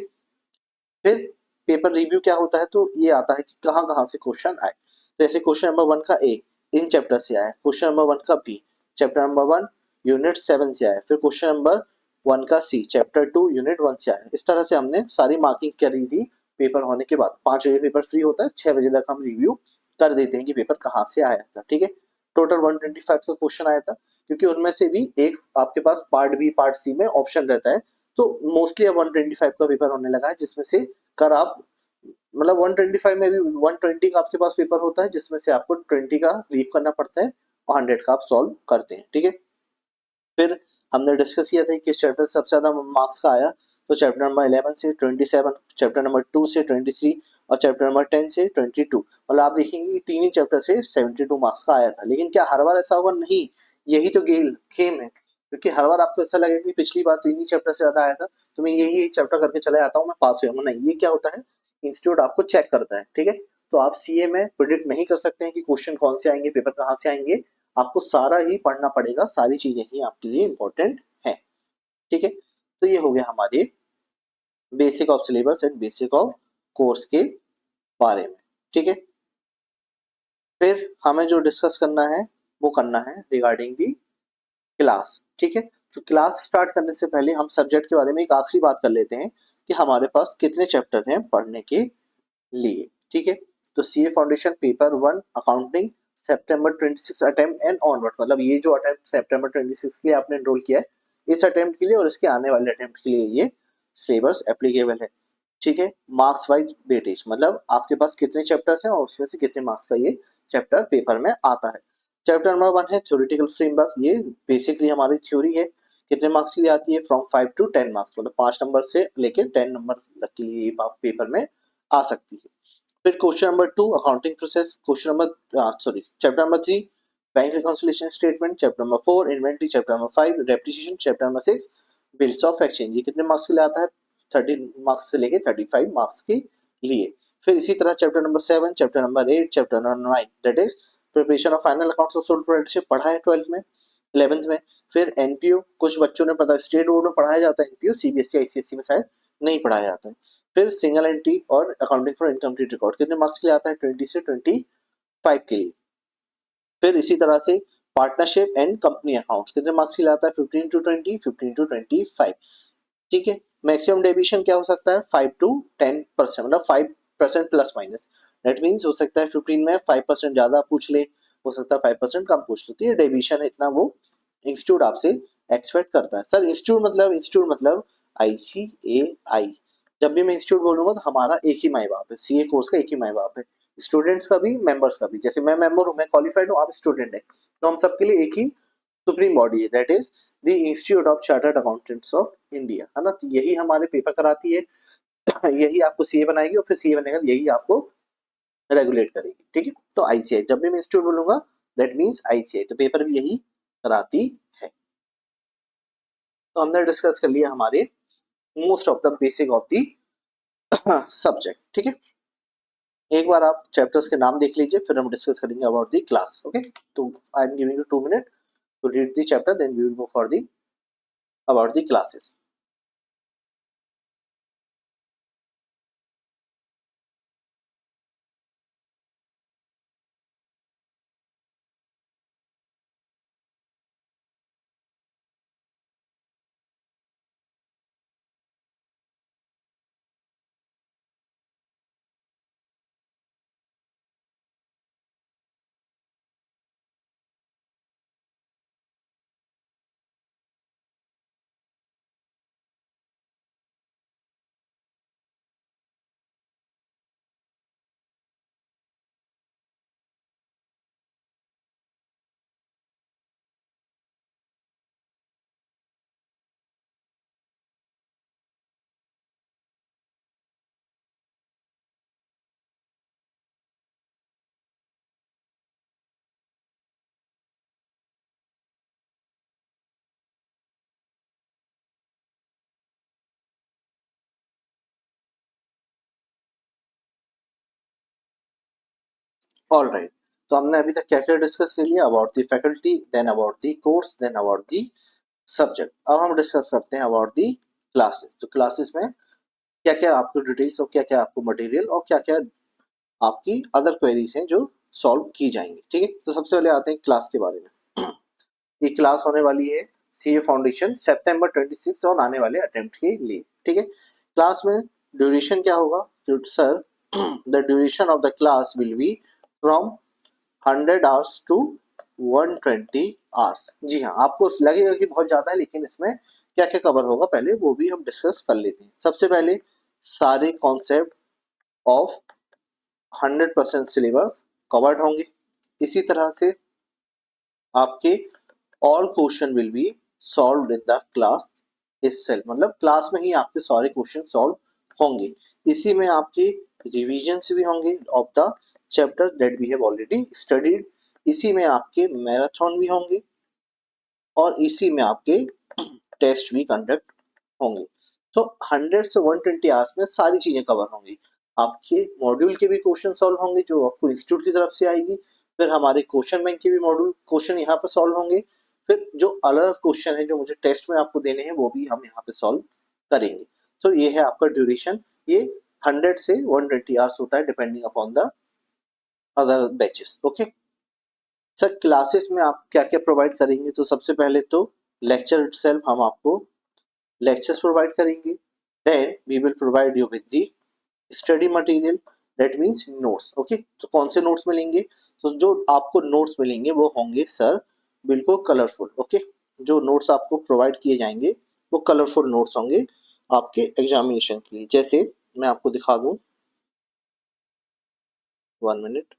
फिर पेपर रिव्यू क्या होता है? तो ये आता है कि कहाँ कहाँ से क्वेश्चन आए। तो ऐसे क्वेश्चन नंबर 1 का ए इन चैप्टर से आया, क्वेश्चन नंबर 1 का बी चैप्टर नंबर 1 यूनिट 7 से आया, फिर क्वेश्चन नंबर 1 का सी चैप्टर 2 यूनिट 1 से आया। इस तरह से हमने सारी मार्किंग करी थी पेपर होने के बाद। 5 बजे पेपर फ्री होता है, 6 बजे तक हम रिव्यू कर देते हैं कि पेपर कहाँ से आया था। ठीक है, टोटल 125 का क्वेश्चन आया था, क्योंकि उनमें से भी एक आपके पास पार्ट बी पार्ट सी में ऑप्शन रहता है। तो मोस्टली अब 125 का पेपर होने लगा है, जिसमें से कर आप मतलब 125 में भी 120 का आपके पास पेपर होता है, जिसमें से आपको 20 का लीव करना पड़ता है और 100 का आप सॉल्व करते हैं। ठीक है, फिर हमने डिस्कस किया था कि किस चैप्टर से सबसे ज्यादा मार्क्स का आया। तो चैप्टर नंबर 11 से 27, चैप्टर नंबर 2 से 23 और चैप्टर नंबर 10 से 22। मतलब आप देखेंगे कि तीन ही चैप्टर से 72 मार्क्स का आया था। लेकिन क्या हर बार ऐसा होगा? नहीं, यही तो गेम है। क्योंकि हर बार आपको ऐसा लगेगा कि पिछली बार तीन ही चैप्टर से ज्यादा आया था तो मैं यही चैप्टर करके चला जाता हूँ, मैं पास हो जाऊंगा। नहीं, ये क्या होता है, इंस्टीट्यूट आपको चेक करता है। ठीक है, तो आप सीए में प्रिडिक्ट नहीं कर सकते हैं कि क्वेश्चन कौन से आएंगे, पेपर कहाँ से आएंगे। आपको सारा ही पढ़ना पड़ेगा, सारी चीजें ही आपके लिए इंपॉर्टेंट है। ठीक है, तो ये हो गया हमारे basic of syllabus and basic of course के बारे में। ठीक है, फिर हमें जो डिस्कस करना है वो करना है रिगार्डिंग दी क्लास। ठीक है, तो क्लास स्टार्ट करने से पहले हम सब्जेक्ट के बारे में एक आखिरी बात कर लेते हैं कि हमारे पास कितने चैप्टर हैं पढ़ने के लिए। ठीक है, तो CA foundation paper 1 accounting September 26 attempt and onward, मतलब ये जो अटेम्प्ट सितंबर 26 के लिए आपने एनरोल किया है, इस अटेम्प्ट के लिए और इसके आने वाले अटेम्प्ट के लिए ये सिलेबस एप्लीकेबल है। ठीक है, मार्क्स वाइज वेटेज, मतलब आपके पास कितने चैप्टर्स हैं और उसमें से कितने मार्क्स का ये चैप्टर पेपर में आता है। चैप्टर नंबर 1 है थ्योरेटिकल फ्रेमवर्क, ये बेसिकली हमारी थ्योरी है। कितने मार्क्स के लिए आती है? फ्रॉम 5 to 10 मार्क्स, मतलब 5 नंबर से लेके 10 नंबर तक के लिए पेपर में आ सकती है। फिर question number 2 accounting process, question number chapter number 3 bank reconciliation statement, chapter number 4 inventory, chapter number 5 depreciation, chapter number 6 bills of exchange. ये कितने मार्क्स के लिए आता है? 30 मार्क्स से लेके 35 मार्क्स के लिए। फिर इसी तरह chapter number 7, chapter number 8, chapter number 9 that is preparation of final accounts of sole proprietorship पढ़ा है 12th में, 11th में। फिर एनपीओ कुछ बच्चों ने पता स्टेट बोर्ड में पढ़ाया जाता है, एनपीओ सीबीएसई आईसीएसई में शायद नहीं पढ़ाया जाता है। फिर सिंगल एंट्री और अकाउंटिंग फॉर इनकम्प्लीट रिकॉर्ड कितने मार्क्स के लिए आता है, 20 से 25 के लिए। फिर इसी तरह से पार्टनरशिप एंड कंपनी अकाउंट्स कितने मार्क्स के लिए आता है, 15 to 20, 15 to 25। ठीक है, मैक्सिमम डेविएशन क्या हो सकता है, 5 to 10%, मतलब 5% प्लस माइनस। दैट मीन्स हो सकता है 15 में 5% ज्यादा पूछ ले, हो सकता है 5% कम पूछ ले, तो ये डेविएशन है, इतना वो इंस्टीट्यूट आपसे एक्सपेक्ट करता है। सर इंस्टीट्यूट मतलब ICAI। जब भी मैं इंस्टीट्यूट बोलूंगा तो हमारा एक ही माई बाप है, सीए कोर्स का एक ही माई बाप है, स्टूडेंट्स का भी मेंबर्स का भी। जैसे मैं मेंबर हूँ, मैं क्वालिफाइड हूँ, आप स्टूडेंट है, तो हम सबके लिए एक ही सुप्रीम बॉडी है, that is the institute of chartered accountants of India, है ना। तो यही हमारे पेपर कराती है, यही आपको सीए बनाएगी, और फिर सीए बनेगा यही आपको रेगुलेट करेगी। ठीक है, तो आईसीआई, जब भी मैं इंस्टीट्यूट बोलूंगा दैट मीन्स आईसीआई, तो पेपर भी यही कराती है। तो हमने डिस्कस कर लिया हमारे most of the basic of the subject. ठीक है, एक बार आप चैप्टर्स के नाम देख लीजिए, फिर हम डिस्कस करेंगे अबाउट द क्लास। ओके, तो I am giving you 2 minute to read the chapter, then we will go for the about the classes. All right, तो हमने अभी तक क्या क्या डिस्कस कर लिया, about the faculty, then about the course, then about the subject. अब हम डिस्कस करते हैं अबाउट द क्लासेस। तो क्लासेस में क्या क्या आपको डिटेल्स और क्या क्या आपको मटेरियल और क्या क्या आपकी अदर क्वेरीज हैं जो सॉल्व की जाएंगी। ठीक है, तो सबसे पहले आते हैं क्लास के बारे में। ये क्लास होने वाली है सीए फाउंडेशन सितंबर 26 और आने वाले अटेम्प्ट के लिए। ठीक है, क्लास में ड्यूरेशन क्या होगा, sir the duration of the class will be from 100 hours to 120 hours. जी हाँ, आपको लगेगा कि बहुत ज्यादा है, लेकिन इसमें क्या क्या कवर होगा पहले वो भी हम डिस्कस कर लेते हैं। सबसे पहले सारे कॉन्सेप्ट ऑफ 100% सिलेबस कवर्ड होंगे। इसी तरह से आपके all question will be solved in the class itself, मतलब क्लास में ही आपके सारे क्वेश्चन सॉल्व होंगे। इसी में आपके रिविजन्स भी होंगे of the chapter that we have already studied. इसी में आपके मैराथन भी होंगे और इसी में आपके टेस्ट भी कंडक्ट होंगे। तो 100 से 120 आवर्स में सारी चीजें कवर होंगी। आपके मॉड्यूल के भी क्वेश्चन सॉल्व होंगे जो आपको इंस्टीट्यूट की तरफ से आएगी, फिर हमारे क्वेश्चन बैंक के भी मॉड्यूल क्वेश्चन यहाँ पर सॉल्व होंगे, फिर जो अलग क्वेश्चन है जो मुझे टेस्ट में आपको देने हैं वो भी हम यहाँ पे सॉल्व करेंगे। तो ये है आपका ड्यूरेशन, ये 100 से 120 आवर्स होता है depending upon the other batches. Okay sir, classes में आप क्या क्या प्रोवाइड करेंगे, तो सबसे पहले तो लेक्चर इटसेल्फ हम आपको लेक्चर्स प्रोवाइड करेंगे, then we will provide you with the study material that means notes. Okay, तो कौन से नोट्स मिलेंगे, तो जो आपको नोट्स मिलेंगे वो होंगे सर बिल्कुल कलरफुल। ओके, जो नोट्स आपको प्रोवाइड किए जाएंगे वो कलरफुल नोट्स होंगे आपके एग्जामिनेशन के लिए। जैसे मैं आपको दिखा दूं, 1 मिनट,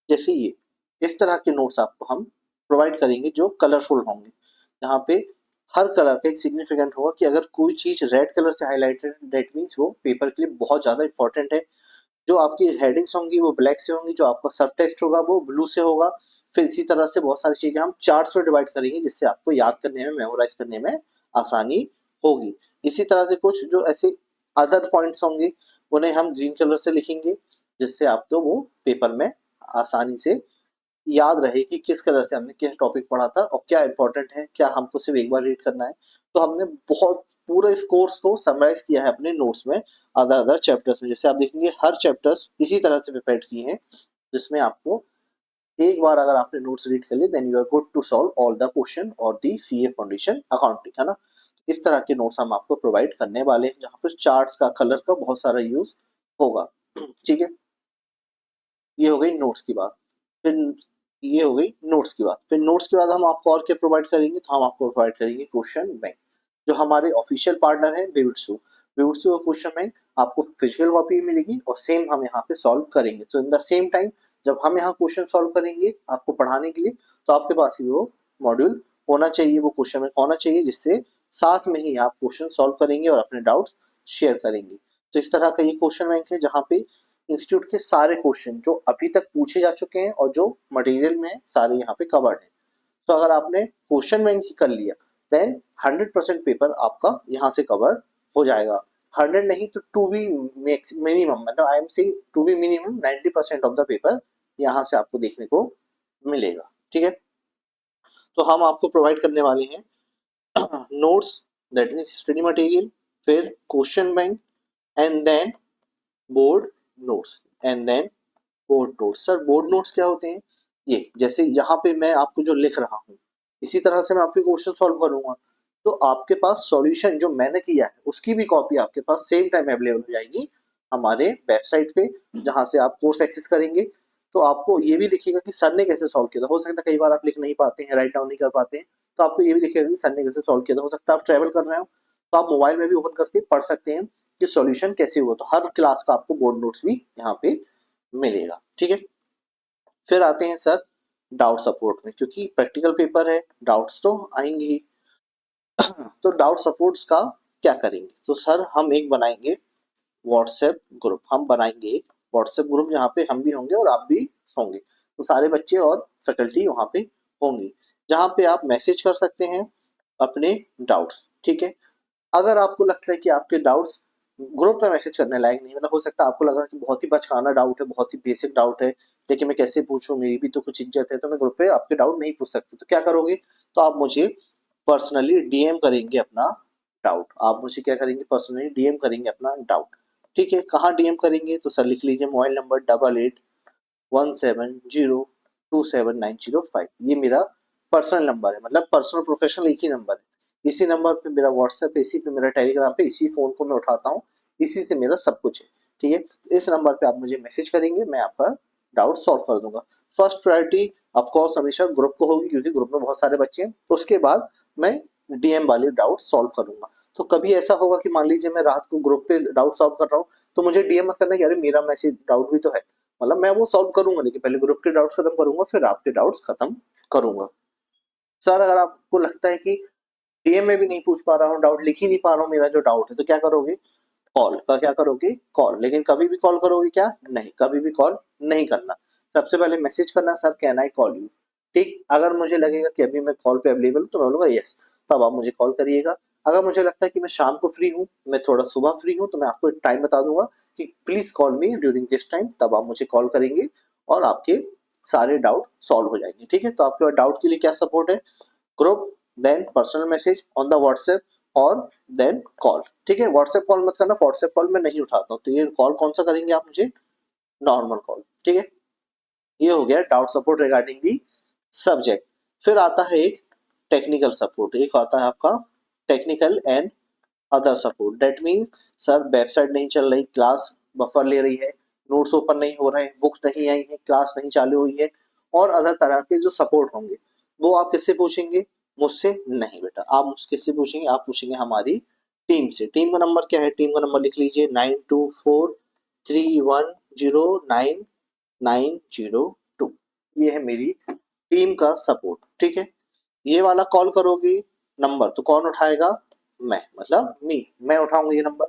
जैसे ये इस तरह के नोट्स आपको हम प्रोवाइड करेंगे जो कलरफुल होंगे। यहाँ पे हर कलर का एक सिग्निफिकेंट होगा कि अगर कोई चीज रेड कलर से हाईलाइटेड दैट मीन्स वो पेपर के लिए बहुत ज्यादा इंपॉर्टेंट है। जो आपकी हेडिंग्स होंगी वो ब्लैक से होंगी, जो आपका सब टेक्स्ट होगा वो ब्लू से होगा, फिर इसी तरह से बहुत सारी चीजें हम चार्ट्स में डिवाइड करेंगे जिससे आपको याद करने में, मेमोराइज करने में आसानी होगी। इसी तरह से कुछ जो ऐसे अदर पॉइंट्स होंगे उन्हें हम ग्रीन कलर से लिखेंगे जिससे आपको वो पेपर में आसानी से याद रहे कि किस कलर से हमने किस टॉपिक पढ़ा था और क्या इंपॉर्टेंट है, क्या हमको सिर्फ एक बार रीड करना है। तो हमने बहुत पूरे इस कोर्स को समराइज किया है अपने नोट्स में अदर अदर चैप्टर्स में। जैसे आप देखेंगे हर चैप्टर्स इसी तरह से प्रिपेयर किए हैं जिसमें आपको एक बार अगर आपने नोट्स रीड कर लिए then you are good to solve all the question और दी सीए फाउंडेशन अकाउंटिंग, है ना। इस तरह के नोट्स हम आपको प्रोवाइड करने वाले हैं जहाँ पर चार्ट्स का, कलर का बहुत सारा यूज होगा। ठीक है, ये हो गई नोट्स की बात। फिर ये हो गई नोट्स की बात। फिर नोट्स के बाद हम आपको और क्या प्रोवाइड करेंगे, तो हम आपको प्रोवाइड करेंगे क्वेश्चन बैंक, जो हमारे ऑफिशियल पार्टनर है विविडसु। विविडसु का क्वेश्चन बैंक आपको फिजिकल कॉपी मिलेगी और सेम हम यहाँ पे सॉल्व करेंगे। तो इन द सेम टाइम जब हम यहाँ क्वेश्चन सॉल्व करेंगे आपको पढ़ाने के लिए, तो आपके पास ही वो मॉड्यूल होना चाहिए, वो क्वेश्चन बैंक होना चाहिए, जिससे साथ में ही आप क्वेश्चन सॉल्व करेंगे और अपने डाउट्स शेयर करेंगे। तो इस तरह का ये क्वेश्चन बैंक है जहाँ पे इंस्टीट्यूट के सारे क्वेश्चन जो अभी तक पूछे जा चुके हैं और जो मटेरियल में है सारे यहाँ पे कवर्ड है। तो अगर आपने क्वेश्चन बैंक ही कर लिया देन 100% पेपर आपका यहाँ से कवर हो जाएगा। 100 नहीं तो टू बी मिनिमम, मतलब I am saying to be minimum 90% of the paper यहाँ से आपको देखने को मिलेगा। ठीक है, तो हम आपको प्रोवाइड करने वाले हैं notes, that means study material, फिर question bank and then board notes and then board notes. Sir board notes क्या होते हैं? ये जैसे यहाँ पे मैं आपको जो लिख रहा हूँ इसी तरह से मैं आपके क्वेश्चन सॉल्व करूंगा, तो आपके पास सॉल्यूशन जो मैंने किया है उसकी भी कॉपी आपके पास सेम टाइम अवेलेबल हो जाएगी हमारे वेबसाइट पे, जहाँ से आप कोर्स एक्सेस करेंगे। तो आपको ये भी दिखेगा कि सर ने कैसे सॉल्व किया था। हो सकता है कई बार आप लिख नहीं पाते हैं, राइट डाउन नहीं कर पाते हैं, तो आपको ये भी दिखेगा कि सर ने कैसे सॉल्व किया था। हो सकता है आप ट्रेवल कर रहे हो तो आप मोबाइल में भी ओपन करके पढ़ सकते हैं कि सॉल्यूशन कैसे हुआ। तो हर क्लास का आपको बोर्ड नोट्स भी यहाँ पे मिलेगा। ठीक है, फिर आते हैं सर डाउट सपोर्ट में, क्योंकि प्रैक्टिकल पेपर है डाउट्स तो आएंगे ही। तो डाउट सपोर्ट्स का क्या करेंगे, तो सर हम एक बनाएंगे व्हाट्सएप ग्रुप। हम बनाएंगे एक व्हाट्सएप ग्रुप जहाँ पे हम भी होंगे और आप भी होंगे, तो सारे बच्चे और फैकल्टी वहाँ पे होंगी, जहाँ पे आप मैसेज कर सकते हैं अपने डाउट्स। ठीक है, अगर आपको लगता है कि आपके डाउट्स ग्रुप में मैसेज करने लायक नहीं, मतलब हो सकता है आपको लग रहा है कि बहुत ही बचकाना डाउट है, बहुत ही बेसिक डाउट है, लेकिन मैं कैसे पूछूं, मेरी भी तो कुछ इज्जत है, तो मैं ग्रुप पे आपके डाउट नहीं पूछ सकते। तो क्या करोगे, तो आप मुझे पर्सनली डीएम करेंगे अपना डाउट। आप मुझे क्या करेंगे, पर्सनली डीएम करेंगे अपना डाउट। ठीक है, कहाँ डीएम करेंगे, तो सर लिख लीजिए मोबाइल नंबर 8817027905। ये मेरा पर्सनल नंबर है, मतलब पर्सनल प्रोफेशनल एक ही नंबर है। इसी नंबर पे मेरा व्हाट्सएप है, इसी पे मेरा टेलीग्राम पे, इसी फोन को मैं उठाता हूँ, इसी से मेरा सब कुछ है। ठीक है, तो इस नंबर पे आप मुझे मैसेज करेंगे, मैं आपका डाउट सॉल्व कर दूंगा। फर्स्ट प्रायोरिटी ऑफकोर्स हमेशा ग्रुप को होगी क्योंकि ग्रुप में बहुत सारे बच्चे हैं। उसके बाद मैं डीएम वाले डाउट सॉल्व करूंगा। तो कभी ऐसा होगा कि मान लीजिए मैं रात को ग्रुप पे डाउट सॉल्व कर रहा हूँ, तो मुझे डीएम मत करना कि अरे मेरा मैसेज डाउट भी तो है, मतलब मैं वो सॉल्व करूंगा लेकिन पहले ग्रुप के डाउट्स खत्म करूंगा फिर आपके डाउट्स खत्म करूंगा। सर अगर आपको लगता है कि डीएम में भी नहीं पूछ पा रहा हूँ, डाउट लिख ही नहीं पा रहा हूँ मेरा जो डाउट है, तो क्या करोगे, कॉल का क्या करोगे, कॉल। लेकिन कभी भी कॉल करोगे क्या, नहीं, कभी भी कॉल नहीं करना। सबसे पहले मैसेज करना, sir can I call you. ठीक, अगर मुझे लगेगा कि अभी मैं कॉल पे अवेलेबल हूँ तो मैं बोलूंगा यस, तब आप मुझे कॉल करिएगा। अगर मुझे लगता है कि मैं शाम को फ्री हूँ, मैं थोड़ा सुबह फ्री हूँ, तो मैं आपको एक टाइम बता दूंगा कि please call me during this time, तब आप मुझे कॉल करेंगे और आपके सारे डाउट सॉल्व हो जाएंगे। ठीक है, तो आपके डाउट के लिए क्या सपोर्ट है, group, then personal message on the WhatsApp और देन कॉल। ठीक है, व्हाट्सएप कॉल मत करना, व्हाट्सएप कॉल मैं नहीं उठाता हूँ, तो ये कॉल कौन सा करेंगे आप मुझे, नॉर्मल कॉल। ठीक है, ये हो गया doubt support regarding the subject. फिर आता है एक टेक्निकल सपोर्ट, एक आता है आपका technical and other support. That means sir website नहीं चल रही, क्लास बफर ले रही है, नोट्स ओपन नहीं हो रहे हैं, बुक्स नहीं आई है, क्लास नहीं चालू हुई है, और अदर तरह के जो सपोर्ट होंगे वो आप किससे पूछेंगे, मुझसे नहीं बेटा, आप किससे पूछेंगे, आप पूछेंगे हमारी टीम से। टीम का नंबर क्या है, टीम का नंबर लिख लीजिए 9243109902। ये है मेरी टीम का सपोर्ट। ठीक है, ये वाला कॉल करोगे नंबर तो कौन उठाएगा, मैं, मतलब मैं उठाऊंगा ये नंबर।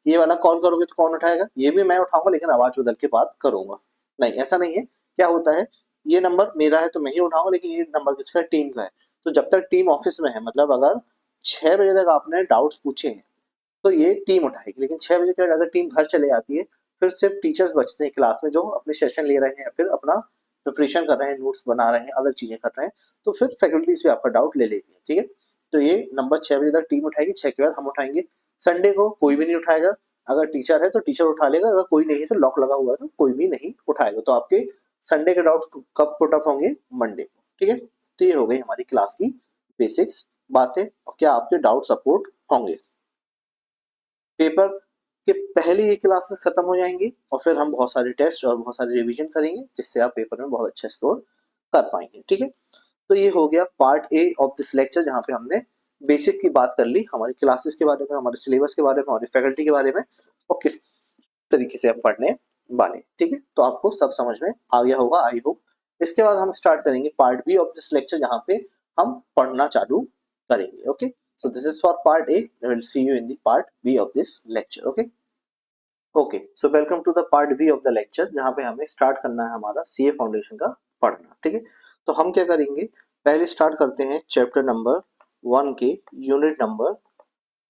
ये वाला कॉल करोगे तो कौन उठाएगा, ये भी मैं उठाऊंगा लेकिन आवाज बदल के बात करूंगा। नहीं, ऐसा नहीं है, क्या होता है ये नंबर मेरा है तो मैं ही उठाऊंगा, लेकिन ये नंबर किसका है, टीम का है। तो जब तक टीम ऑफिस में है, मतलब अगर 6 बजे तक आपने डाउट्स पूछे हैं तो ये टीम उठाएगी, लेकिन 6 बजे के बाद अगर टीम घर चले जाती है, फिर सिर्फ टीचर्स बचते हैं क्लास में जो अपने सेशन ले रहे हैं या फिर अपना प्रिपरेशन कर रहे हैं, नोट्स बना रहे हैं, अदर चीजें कर रहे हैं, तो फिर फैकल्टीज भी आपका डाउट ले लेती है, ठीक है। तो ये नंबर 6 बजे तक टीम उठाएगी, 6 के बाद हम उठाएंगे। संडे को कोई भी नहीं उठाएगा, अगर टीचर है तो टीचर उठा लेगा, अगर कोई नहीं है तो लॉक लगा हुआ है तो कोई भी नहीं उठाएगा। तो आपके संडे के डाउट कब पुट अप होंगे, मंडे को, ठीक है। तो ये हो गई हमारी क्लास की बेसिक्स बातें, और क्या आपके डाउट सपोर्ट होंगे। पेपर के पहले ये क्लासेस खत्म हो जाएंगी और फिर हम बहुत सारे टेस्ट और बहुत सारे रिवीजन करेंगे, जिससे आप पेपर में बहुत अच्छा स्कोर कर पाएंगे, ठीक है। तो ये हो गया part A of this lecture, जहाँ पे हमने बेसिक की बात कर ली, हमारी क्लासेस के बारे में, हमारे सिलेबस के बारे में, हमारी फैकल्टी के बारे में, और किस तरीके से हम पढ़ने वाले, ठीक है। तो आपको सब समझ में आ गया होगा, आई होप। इसके बाद हम स्टार्ट करेंगे part B of this lecture, जहाँ पे हम पढ़ना चालू करेंगे, okay. So this is for part A. We will see you in the part B of this lecture. Okay. Okay. So welcome to the part B of the lecture, जहाँ पे हमें start करना है हमारा CA फाउंडेशन का पढ़ना, ठीक है। तो हम क्या करेंगे, पहले स्टार्ट करते हैं चैप्टर नंबर 1 के यूनिट नंबर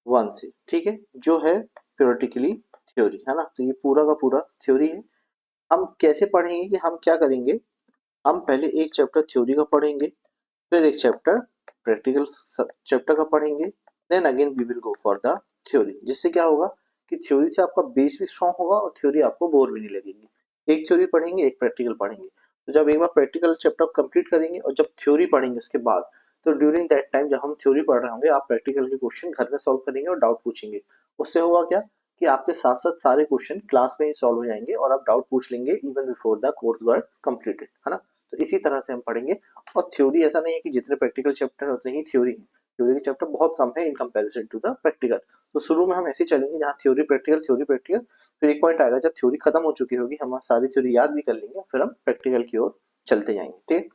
1 से, ठीक है, जो है थ्योरेटिकली थ्योरी, है ना। तो ये पूरा का पूरा थ्योरी है। हम कैसे पढ़ेंगे कि हम क्या करेंगे, हम पहले एक चैप्टर थ्योरी का पढ़ेंगे, फिर एक चैप्टर प्रैक्टिकल चैप्टर का पढ़ेंगे, then again we will go for the theory. जिससे क्या होगा कि थ्योरी से आपका बेस भी स्ट्रांग होगा और थ्योरी आपको बोर भी नहीं लगेगी। एक थ्योरी पढ़ेंगे, एक प्रैक्टिकल पढ़ेंगे, तो जब एक बार प्रैक्टिकल चैप्टर कंप्लीट करेंगे और जब थ्योरी पढ़ेंगे उसके बाद, तो ड्यूरिंग दैट टाइम जब हम थ्योरी पढ़ रहे होंगे, आप प्रैक्टिकल के क्वेश्चन घर में सॉल्व करेंगे और डाउट पूछेंगे। उससे होगा क्या कि आपके साथ साथ सारे क्वेश्चन क्लास में ही सॉल्व हो जाएंगे और आप डाउट पूछ लेंगे even before the course got completed, है ना। तो इसी तरह से हम पढ़ेंगे। और थ्योरी ऐसा नहीं है कि जितने प्रैक्टिकल चैप्टर उतने ही थ्योरी है, थ्योरी के चैप्टर बहुत कम है in comparison to the practical. तो शुरू में हम ऐसे चलेंगे जहाँ थ्योरी प्रैक्टिकल, फिर एक पॉइंट आएगा जब थ्योरी खत्म हो चुकी होगी, हम सारी थ्योरी याद भी कर लेंगे, फिर हम प्रैक्टिकल की ओर चलते जाएंगे, ठीक।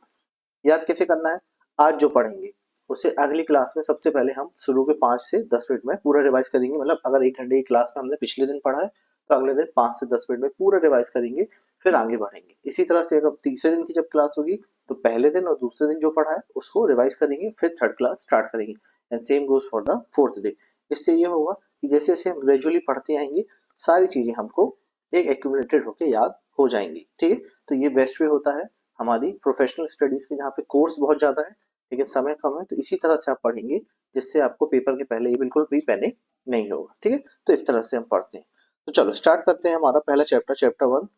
याद कैसे करना है, आज जो पढ़ेंगे उसे अगली क्लास में सबसे पहले हम शुरू के 5 से 10 मिनट में पूरा रिवाइज करेंगे। मतलब अगर 1 घंटे की क्लास में हमने पिछले दिन पढ़ा है, तो अगले दिन 5 से 10 मिनट में पूरा रिवाइज करेंगे, फिर आगे बढ़ेंगे। इसी तरह से अगर तीसरे दिन की जब क्लास होगी, तो पहले दिन और दूसरे दिन जो पढ़ा है उसको रिवाइज करेंगे, फिर थर्ड क्लास स्टार्ट करेंगे, and same goes for the fourth day. इससे ये होगा कि जैसे जैसे हम ग्रेजुअली पढ़ते आएंगे, सारी चीजें हमको एक एक्यूमुलेटेड होकर याद हो जाएंगी, ठीक है। तो ये बेस्ट वे होता है हमारी प्रोफेशनल स्टडीज की, जहाँ पे कोर्स बहुत ज्यादा है लेकिन समय कम है। तो इसी तरह से आप पढ़ेंगे जिससे आपको पेपर के पहले ये बिल्कुल भी पैनिक नहीं होगा, ठीक है। तो इस तरह से हम पढ़ते हैं। तो चलो स्टार्ट करते हैं हमारा पहला चैप्टर, चैप्टर 1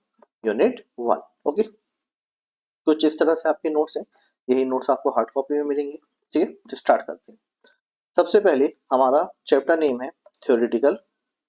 यूनिट 1, ओके। कुछ इस तरह से आपके नोट्स हैं, यही नोट्स आपको हार्ड कॉपी में मिलेंगे, ठीक है। तो स्टार्ट करते हैं। सबसे पहले हमारा चैप्टर नेम है थ्योरेटिकल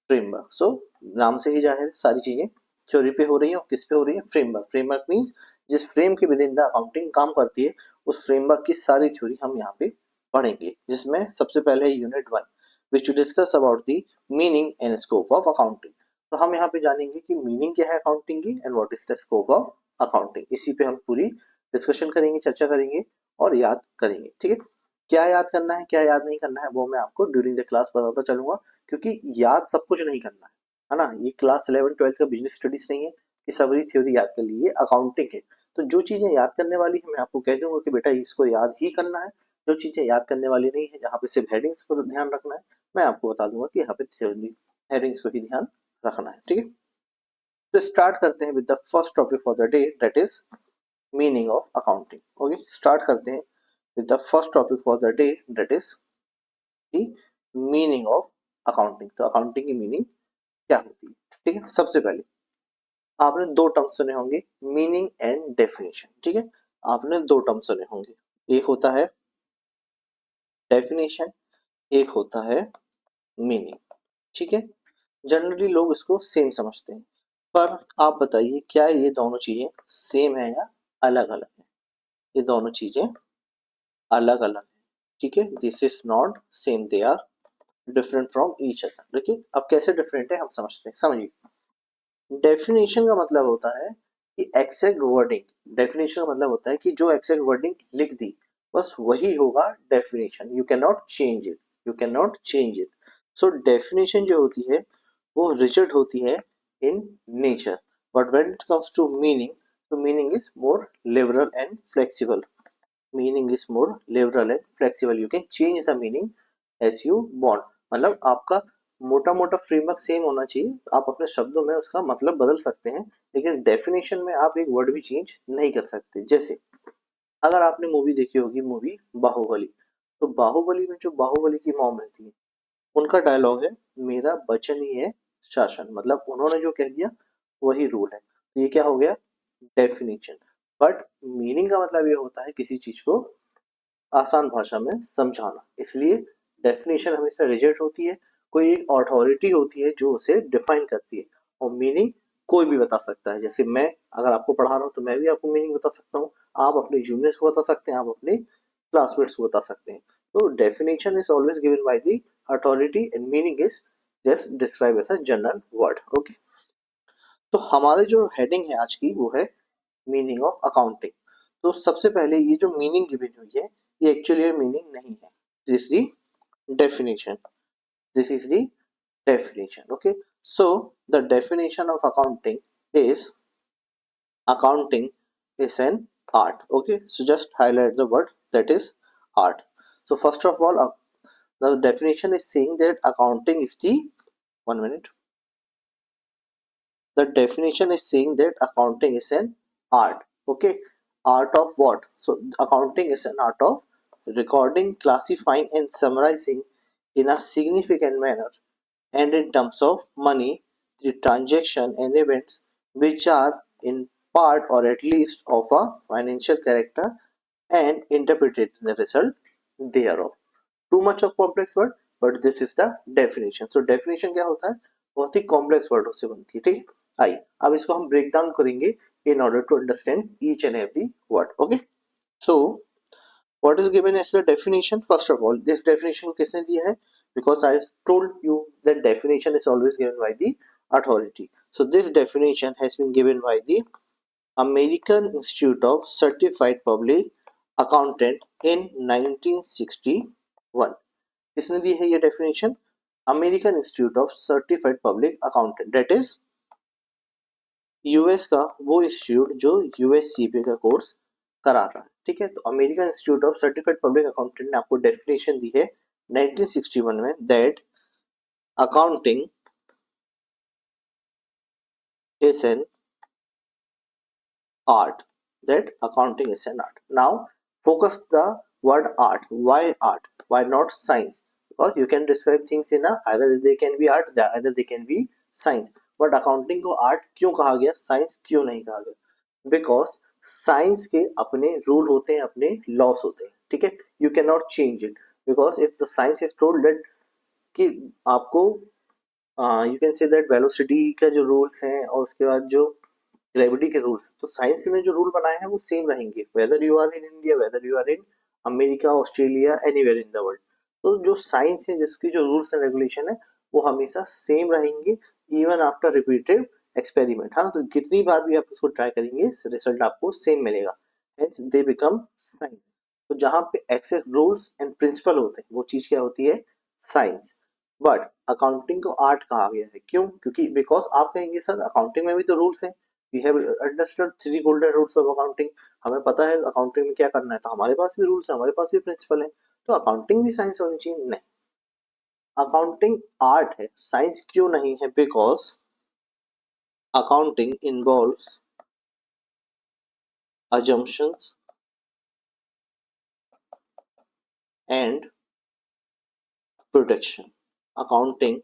फ्रेमवर्क। सो नाम से ही जाहिर सारी चीजें थ्योरी पे हो रही है, और किस पे हो रही है, फ्रेमवर्क। फ्रेमवर्क मींस जिस फ्रेम के विद इन द अकाउंटिंग काम करती है, उस फ्रेमवर्क की सारी थ्योरी हम यहाँ पे पढ़ेंगे। जिसमें सबसे पहले unit 1 which to discuss about the meaning and scope of accounting. तो हम यहाँ पे जानेंगे कि मीनिंग क्या है अकाउंटिंग की, and what is the scope of accounting. इसी पे हम पूरी डिस्कशन करेंगे, चर्चा करेंगे और याद करेंगे, ठीक है। क्या याद करना है, क्या याद नहीं करना है, वो मैं आपको ड्यूरिंग द क्लास बताता चलूंगा, क्योंकि याद सब कुछ नहीं करना है ना। ये क्लास 11 12 का बिजनेस स्टडीज नहीं है कि सारी थ्योरी याद कर ली, अकाउंटिंग है। तो जो चीजें याद करने वाली है मैं आपको कह दूंगा कि बेटा इसको याद ही करना है। जो चीजें याद करने वाली नहीं है, जहाँ पे सिर्फ हेडिंग्स पर ध्यान रखना है, मैं आपको बता दूंगा कि यहाँ पे थ्योरी हेडिंग्स को ही ध्यान रखना है, ठीक है। तो स्टार्ट करते हैं with the first topic for the day, that is meaning of accounting, okay. Start करते हैं with the first topic for the day, that is the meaning of accounting. तो अकाउंटिंग की मीनिंग क्या होती है, ठीक है। सबसे पहले आपने दो टर्म सुने होंगे, मीनिंग एंड डेफिनेशन, ठीक है। आपने दो टर्म सुने होंगे, एक होता है डेफिनेशन, एक होता है मीनिंग, ठीक है। जनरली लोग इसको सेम समझते हैं, पर आप बताइए क्या ये दोनों चीजें सेम है या अलग अलग है। ये दोनों चीजें अलग अलग है, ठीक है। This is not same, they are different from each other. देखिए अब कैसे डिफरेंट है हम समझते हैं, समझिए। डेफिनेशन का मतलब होता है कि एक्सैक्ट वर्डिंग। डेफिनेशन का मतलब होता है कि जो एक्सैक्ट वर्डिंग लिख दी बस वही होगा definition, you cannot change it, you cannot change it. So definition जो होती है वो रिजिड होती है in nature, but when it comes to meaning, तो meaning is more liberal and flexible, meaning is more liberal and flexible, you can change the meaning as you want, मतलब आपका मोटा मोटा फ्रेमवर्क सेम होना चाहिए, आप अपने शब्दों में उसका मतलब बदल सकते हैं, लेकिन डेफिनेशन में आप एक वर्ड भी चेंज नहीं कर सकते। जैसे अगर आपने मूवी देखी होगी, मूवी बाहुबली, तो बाहुबली में जो बाहुबली की मॉम रहती है, उनका डायलॉग है मेरा वचन ही है शासन, मतलब उन्होंने जो कह दिया वही रूल है, तो ये क्या हो गया, डेफिनेशन। बट मीनिंग का मतलब ये होता है किसी चीज को आसान भाषा में समझाना, इसलिए डेफिनेशन हमेशा रिजेक्ट होती है, कोई एक अथॉरिटी होती है जो उसे डिफाइन करती है, और मीनिंग कोई भी बता सकता है। जैसे मैं अगर आपको पढ़ा रहा हूँ तो मैं भी आपको मीनिंग बता सकता हूँ, आप अपने जूनियर्स को बता सकते हैं, आप अपने क्लासमेट्स को बता सकते हैं। तो definition is always given by the authority and meaning is just describe as a general word. Okay, तो हमारे जो हेडिंग है आज की वो है मीनिंग ऑफ अकाउंटिंग। तो सबसे पहले ये जो मीनिंग गिवन हुई है ये एक्चुअली मीनिंग नहीं है, this the definition, this is the definition. Okay, so the definition of accounting is an art. Okay, so just highlight the word that is art. So first of all, the definition is saying that accounting is the, one minute, the definition is saying that accounting is an art. Okay, art of what? So accounting is an art of recording, classifying and summarizing in a significant manner and in terms of money the transaction and events which are in part or at least of a financial character and interpreted the result thereof. Too much of complex word, but this is the definition. So definition क्या होता है, बहुत ही complex वर्डों से बनती है, ठीक है। आइए अब इसको हम ब्रेक डाउन करेंगे in order to understand each and every word. Okay, so what is given as the definition? First of all, this definition किसने दिया है? Because I told you that definition is always given by the authority. So this definition has been given by the American Institute of Certified Public Accountant in 1961. किसने दी है ये definition? American Institute of Certified Public Accountant, that is US का वो institute जो यूएससीपी का course कराता है, ठीक है। तो American institute of certified public accountant ने आपको डेफिनेशन दी है 1961 में, that accounting is N art, that accounting is an art. Now focus the word art. Why art? Why not science? Because you can describe things in a, either they can be art, either they can be science, but accounting को art क्यों कहा गया, science क्यों नहीं कहा गया? Because science के अपने rule होते हैं, अपने laws होते हैं, ठीक है। You cannot change it, because if the science is told that कि आपको you can say that velocity का जो rules हैं और उसके बाद जो ग्रेविटी के रूल्स, तो साइंस ने जो रूल बनाए हैं वो सेम रहेंगे, whether you are in India, whether you are in America, Australia, anywhere in the world. तो जो साइंस है जिसकी जो रूल्स एंड रेगुलेशन है वो हमेशा सेम रहेंगे, इवन आफ्टर रिपीटेड एक्सपेरिमेंट, है ना। तो कितनी बार भी आप उसको ट्राई करेंगे रिजल्ट आपको सेम मिलेगा, हेंस दे बिकम साइंस। तो जहाँ पे एक्सेक्ट रूल्स एंड प्रिंसिपल होते हैं वो चीज क्या होती है, साइंस। बट अकाउंटिंग को आर्ट कहा गया है, क्यों? क्योंकि बिकॉज आप कहेंगे सर अकाउंटिंग में भी तो रूल्स हैं, we have understood three golden rules of accounting, हमें पता है अकाउंटिंग में क्या करना है, तो हमारे पास भी रूल्स है, हमारे पास भी प्रिंसिपल है, तो अकाउंटिंग भी साइंस होनी चाहिए? नहीं, अकाउंटिंग आर्ट है, साइंस क्यों नहीं है? Because accounting involves assumptions and prediction. Accounting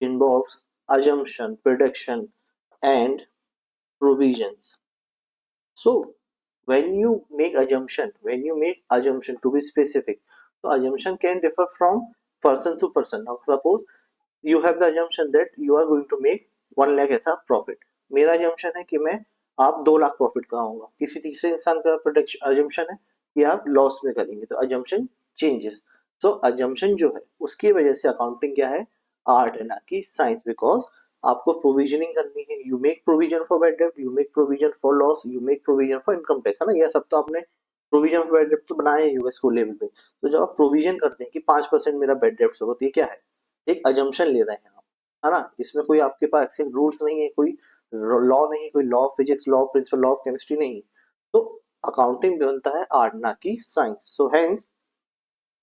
involves assumption, prediction and provisions. So when you make assumption to be specific, so assumption can differ from person to person. Now suppose you have the assumption that you are going to make 1 lakh ऐसा profit, मेरा assumption है कि मैं आप 2 lakh profit कराऊंगा, किसी तीसरे इंसान का प्रोडक्शन assumption है कि आप लॉस में करेंगे, तो assumption changes. so assumption जो है उसकी वजह से अकाउंटिंग क्या है, आर्ट है, ना कि साइंस। बिकॉज आपको प्रोविजनिंग करनी है, you make provision for bad डेब्ट, you make provision for loss, you make provision for income tax, है ना। यह सब तो आपने प्रोविजन फॉर बैड डेब्ट तो बनाए हैं यूएस को लेवल पे। तो जब आप प्रोविजन करते हैं कि 5% मेरा बैड डेब्ट होगा, तो ये क्या है, एक अजम्पशन ले रहे हैं आप, है ना। इसमें कोई आपके पास ऐसे रूल्स नहीं है, कोई लॉ नहीं, कोई law of physics, law of principle, law of chemistry नहीं। तो अकाउंटिंग भी बनता है आर्ट, ना कि science. So hence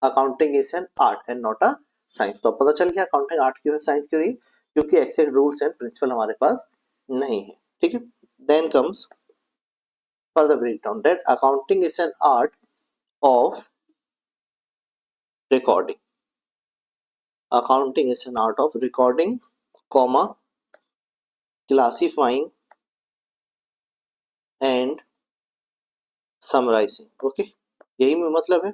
accounting is an art and not a science. तो अब पता चल गया अकाउंटिंग आर्ट क्यों है, साइंस क्यों नहीं, क्योंकि एक्सेक्ट रूल्स एंड प्रिंसिपल हमारे पास नहीं है। ठीक है, then comes further breakdown that accounting is an art of recording. Accounting is an art of recording, comma, classifying and summarizing. Okay, यही में मतलब है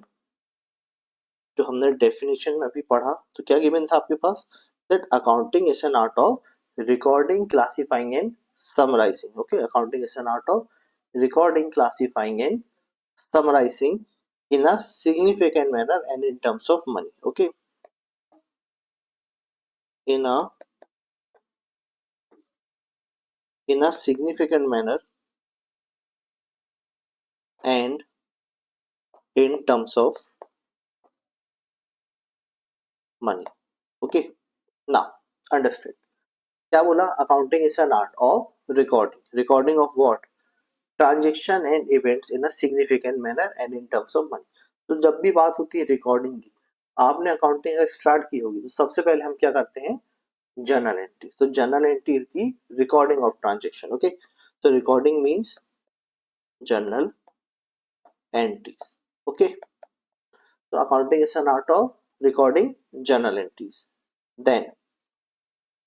जो हमने डेफिनेशन में अभी पढ़ा। तो क्या गिवन था आपके पास, that accounting is an art of recording, classifying and summarizing. Okay, accounting is an art of recording, classifying and summarizing in a significant manner and in terms of money. Okay, in a significant manner and in terms of money. Okay, now understood. क्या बोला, accounting is an art of recording, recording of what, transaction and events in a significant manner and in terms of money. तो जब भी बात होती है recording की, आपने अकाउंटिंग अगर स्टार्ट की होगी तो सबसे पहले हम क्या करते हैं, जर्नल एंट्री। तो journal entry is the recording of transaction. Okay, तो recording means journal entries. Okay, so accounting is an art of recording journal entries. Then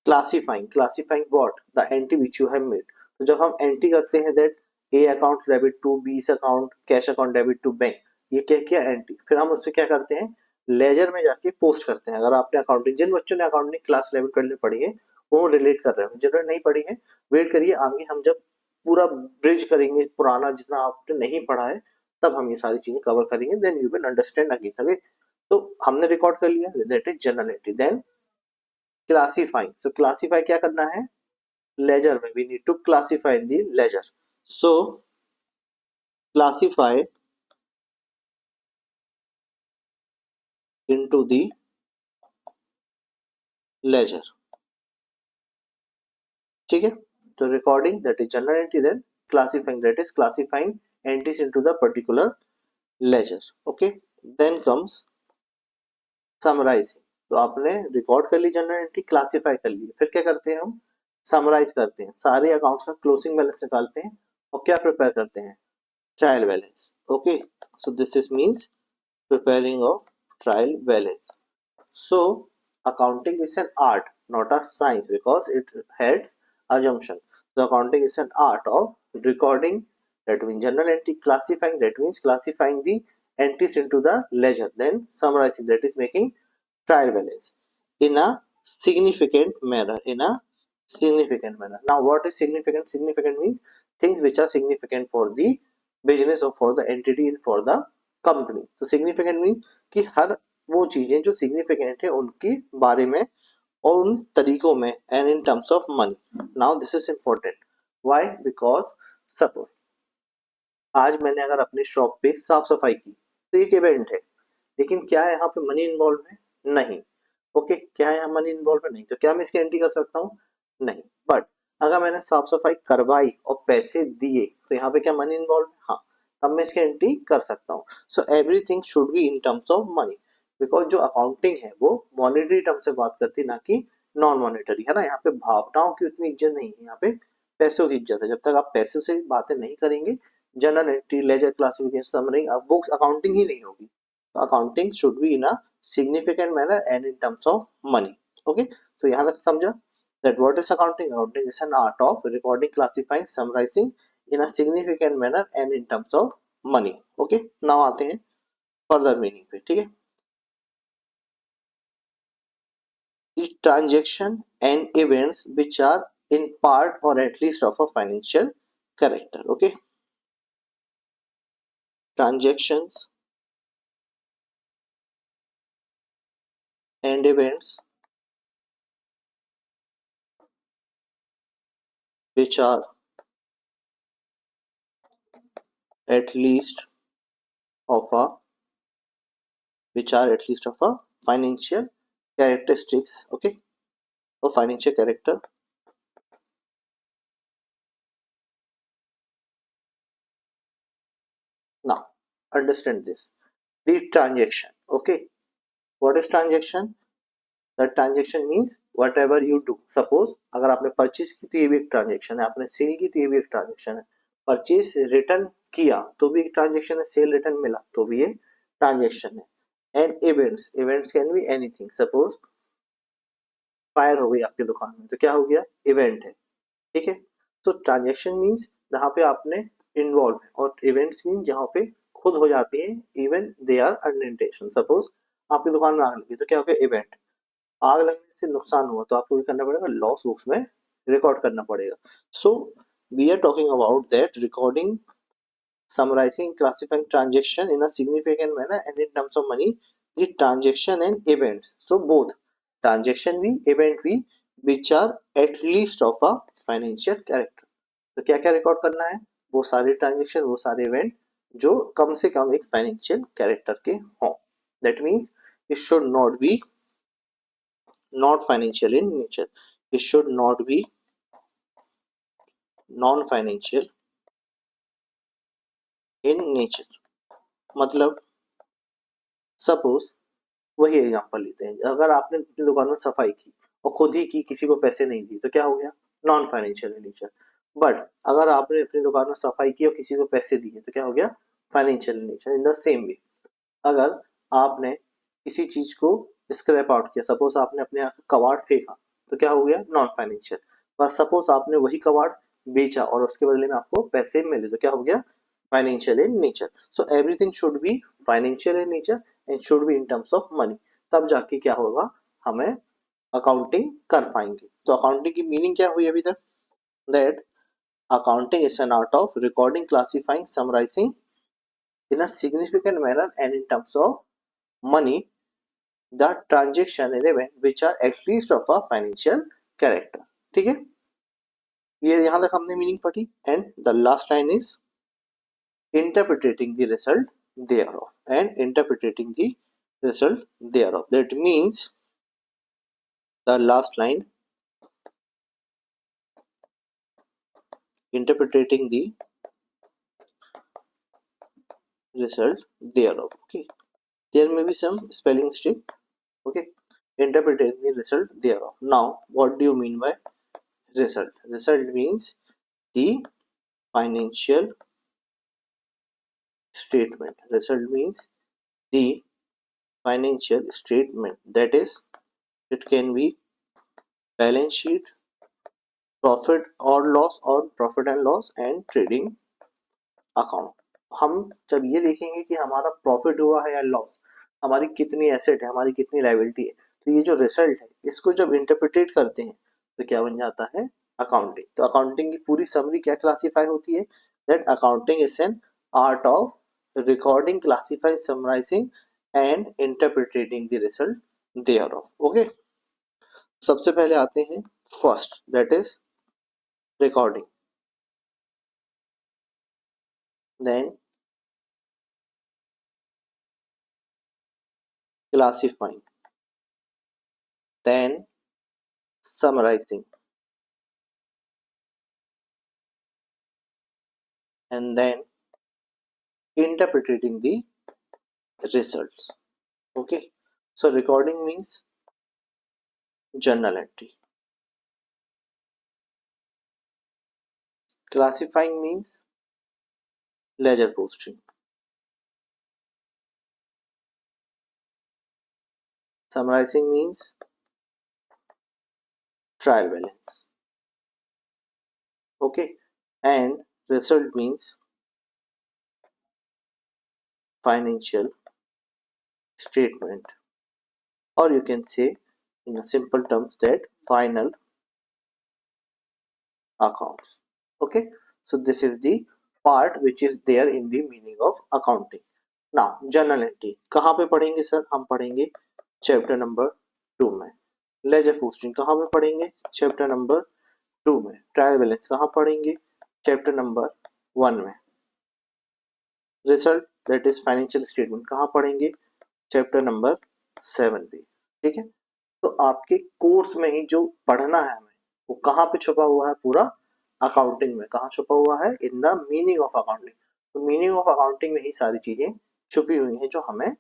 classifying what, the entry which you have made. तो जब हम entry करते हैं that A account debit to B account, cash account debit to bank, ये क्या क्या entry, फिर हम उससे क्या करते हैं, लेजर में जाके पोस्ट करते हैं। अगर आपने अकाउंटिंग, जिन बच्चों ने अकाउंटिंग क्लास 11 12 पढ़ी है वो रिलेट कर रहे हैं, जिन्होंने नहीं पढ़ी है वेट करिए, आगे हम जब पूरा ब्रिज करेंगे पुराना जितना आपने नहीं पढ़ा है तब हम ये सारी चीजें कवर करेंगे, then you will understand again. Okay, तो हमने रिकॉर्ड कर लिया, that is journal entry. Then classifying, so classify क्या करना है, लेजर में, we need to classify in the ledger. So classify into the ledger. ठीक है, तो recording that is journal entry, then classifying that is classifying entries into the particular ledger. Okay, then comes summarising. तो आपने record कर ली journal entry, classify कर ली, फिर क्या करते हैं हम, समराइज करते हैं, सारे अकाउंट्स का क्लोजिंग बैलेंस निकालते हैं और क्या प्रिपेयर करते हैं, trial balance. Okay, so this is means preparing of trial balance. So accounting is an art, not a science, because it has assumption. So accounting is an art of recording, that means journal entry, classifying, that means classifying the entries into the ledger, then summarizing, that is making trial balance in a significant manner, in a significant manner. Now what is significant, significant means things which are significant for the business or for the entity and for the company. तो significant means कि हर वो चीजें जो significant है उनके बारे में और उन तरीकों में, and in terms of money. Now this is important. Why? Because suppose आज मैंने अगर अपनी शॉप पे साफ सफाई की तो एक इवेंट है, लेकिन क्या है यहाँ पे मनी इन्वॉल्व है, नहीं। ओके, क्या है यहाँ मनी इन्वॉल्व है, नहीं, तो क्या मैं इसकी एंट्री कर सकता हूँ, नहीं। बट अगर मैंने साफ सफाई करवाई और पैसे दिए तो यहाँ पे क्या मनी इन्वॉल्व है, हाँ, तब मैं इसकी एंट्री कर सकता हूँ। So everything should be in terms of money, because जो अकाउंटिंग है वो मॉनेटरी टर्म से बात करती है, ना कि नॉन मॉनेटरी, है ना। यहाँ पे भावनाओं की उतनी इज्जत नहीं है, यहाँ पे पैसों की इज्जत है। जब तक आप पैसों से बातें नहीं करेंगे, general entry, ledger, classification, summary, अब बुक्स अकाउंटिंग ही नहीं होगी। तो accounting should be in a significant manner and in terms of money. Okay, तो यहाँ तक समझा that what is accounting, accounting is an art of recording, classifying, summarizing in a significant manner and in terms of money. Okay, now आते हैं further meaning पे। ठीक है, the transaction and events which are in part or at least of a financial character. Okay, transactions and events which are at least of a financial characteristics, okay, or financial character understand this. The transaction. Okay, what is transaction? The transaction means whatever you do. Suppose अगर आपने purchase की तो ये भी एक transaction है, आपने cell की तो ये भी एक ट्रांजेक्शन है, परचेज रिटर्न किया तो भी एक ट्रांजेक्शन है, सेल रिटर्न मिला तो भी ये ट्रांजेक्शन है. And events, events can be anything. Suppose fire हो गई आपकी दुकान में तो क्या हो गया, इवेंट है. ठीक है. तो ट्रांजेक्शन मीन्स जहाँ पे आपने इन्वॉल्व है, और इवेंट्स मीन जहाँ पे खुद हो जाती है, even they are unintentional. Suppose आपकी दुकान में आग लगी तो क्या हो गया, इवेंट. आग लगने से नुकसान हुआ तो आपको भी करना पड़ेगा, लॉस बुक्स में रिकॉर्ड करना पड़ेगा. So we are talking about that recording, summarizing, classifying transaction in a significant manner and in terms of money, the transaction and events. So both transaction भी, event भी, which are at least of a financial character. तो क्या क्या record करना है, वो सारे transaction, वो सारे इवेंट जो कम से कम एक फाइनेंशियल कैरेक्टर के हों. That means it should not be not financial in nature. It should not be non financial in nature. मतलब सपोज वही एग्जांपल लेते हैं, अगर आपने अपनी दुकान में सफाई की और खुद ही की, किसी को पैसे नहीं दिए तो क्या हो गया, non financial in nature. But अगर आपने अपनी दुकान में सफाई की और किसी को पैसे दिए तो क्या हो गया, financial in nature. In the same way अगर आपने किसी चीज को स्क्रैप आउट किया, सपोज आपने अपने यहाँ कबाड़ फेंका तो क्या हो गया, नॉन फाइनेंशियल. पर सपोज आपने वही कबाड़ बेचा और उसके बदले में आपको पैसे मिले तो क्या हो गया, financial in nature. So everything should be financial in nature and should be in terms of money. तब जाके क्या होगा, हमें अकाउंटिंग कर पाएंगे. तो अकाउंटिंग की मीनिंग क्या हुई अभी तक, that accounting is an art of recording, classifying, summarizing in a significant manner and in terms of money the transaction and event which are at least of a financial character. ठीक है, ये यहां तक हमने मीनिंग पढ़ी. And the last line is interpreting the result thereof and interpreting the result thereof. That means the last line, interpreting the result thereof. Okay, there may be some spelling mistake. Okay, interpreting the result thereof. Now what do you mean by result? Result means the financial statement. Result means the financial statement, that is it can be balance sheet, profit or loss or profit and loss and trading account. हम जब ये देखेंगे कि हमारा profit हुआ है या loss, हमारी कितनी एसेट है, हमारी कितनी लायबिलिटी है, तो ये जो रिजल्ट है इसको जब इंटरप्रिटेट करते हैं तो क्या बन जाता है, अकाउंटिंग. तो अकाउंटिंग की पूरी समरी क्या क्लासीफाई होती है, that accounting is an art of recording, classifying, summarising and interpreting the result thereof. Okay, सबसे पहले आते हैं first, that is recording, then classifying, then summarizing, and then interpreting the results. Okay, so recording means journal entry, classifying means ledger posting, summarizing means trial balance. Okay, and result means financial statement, or you can say in a simple terms that final accounts. Okay, so this is the part which is there in the meaning of accounting. Now journal entry कहाँ पे पढ़ेंगे sir, हम पढ़ेंगे chapter number 2 में. Ledger posting कहाँ पे पढ़ेंगे, chapter number 2 में. ट्रायल बैलेंस कहाँ पढ़ेंगे, चैप्टर नंबर 1 में. Result that is financial statement कहाँ पढ़ेंगे, चैप्टर नंबर 7 पे. ठीक है, तो आपके कोर्स में ही जो पढ़ना है हमें वो कहाँ पे छुपा हुआ है, पूरा अकाउंटिंग में. कहाँ छुपा हुआ है, in the meaning of accounting. तो मीनिंग ऑफ अकाउंटिंग में ही सारी चीजें छुपी हुई हैं जो हमें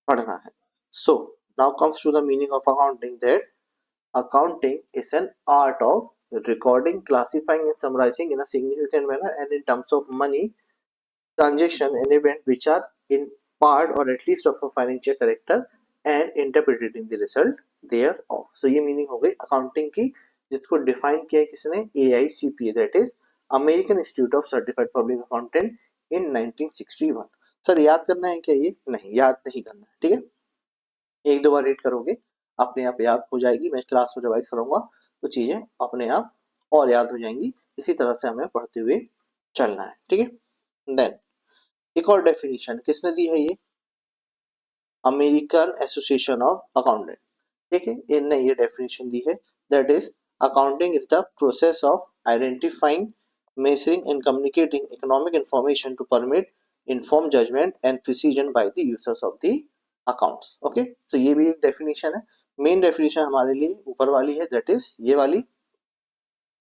पढ़ना है. So now comes to the meaning of accounting that accounting is an art of recording, classifying and summarizing in a significant manner and in terms of money transaction and event which are in part or at least of a financial character and interpreting the result thereof. So ये meaning हो गई accounting की, जिसको define किया किसने, AICPA, that is American institute of certified public accountant in 1961. Sir याद करना है क्या ये? नहीं, याद नहीं करना है. ठीक है, एक दो बार रीड करोगे अपने आप याद हो जाएगी. मैं क्लास में रिवाइज करूंगा तो चीजें अपने आप और याद हो जाएंगी. इसी तरह से हमें पढ़ते हुए चलना है. ठीक है, देन एक और डेफिनेशन किसने दी है, ये अमेरिकन एसोसिएशन ऑफ अकाउंटेंट. ठीक है, इनने ये डेफिनेशन दी है, that is accounting is the process of identifying, measuring and communicating economic information to permit inform judgement and precision by the users of the accounts. Okay, तो ये भी एक डेफिनेशन है. मेन डेफिनेशन हमारे लिए ऊपर वाली है, दैट इज ये वाली,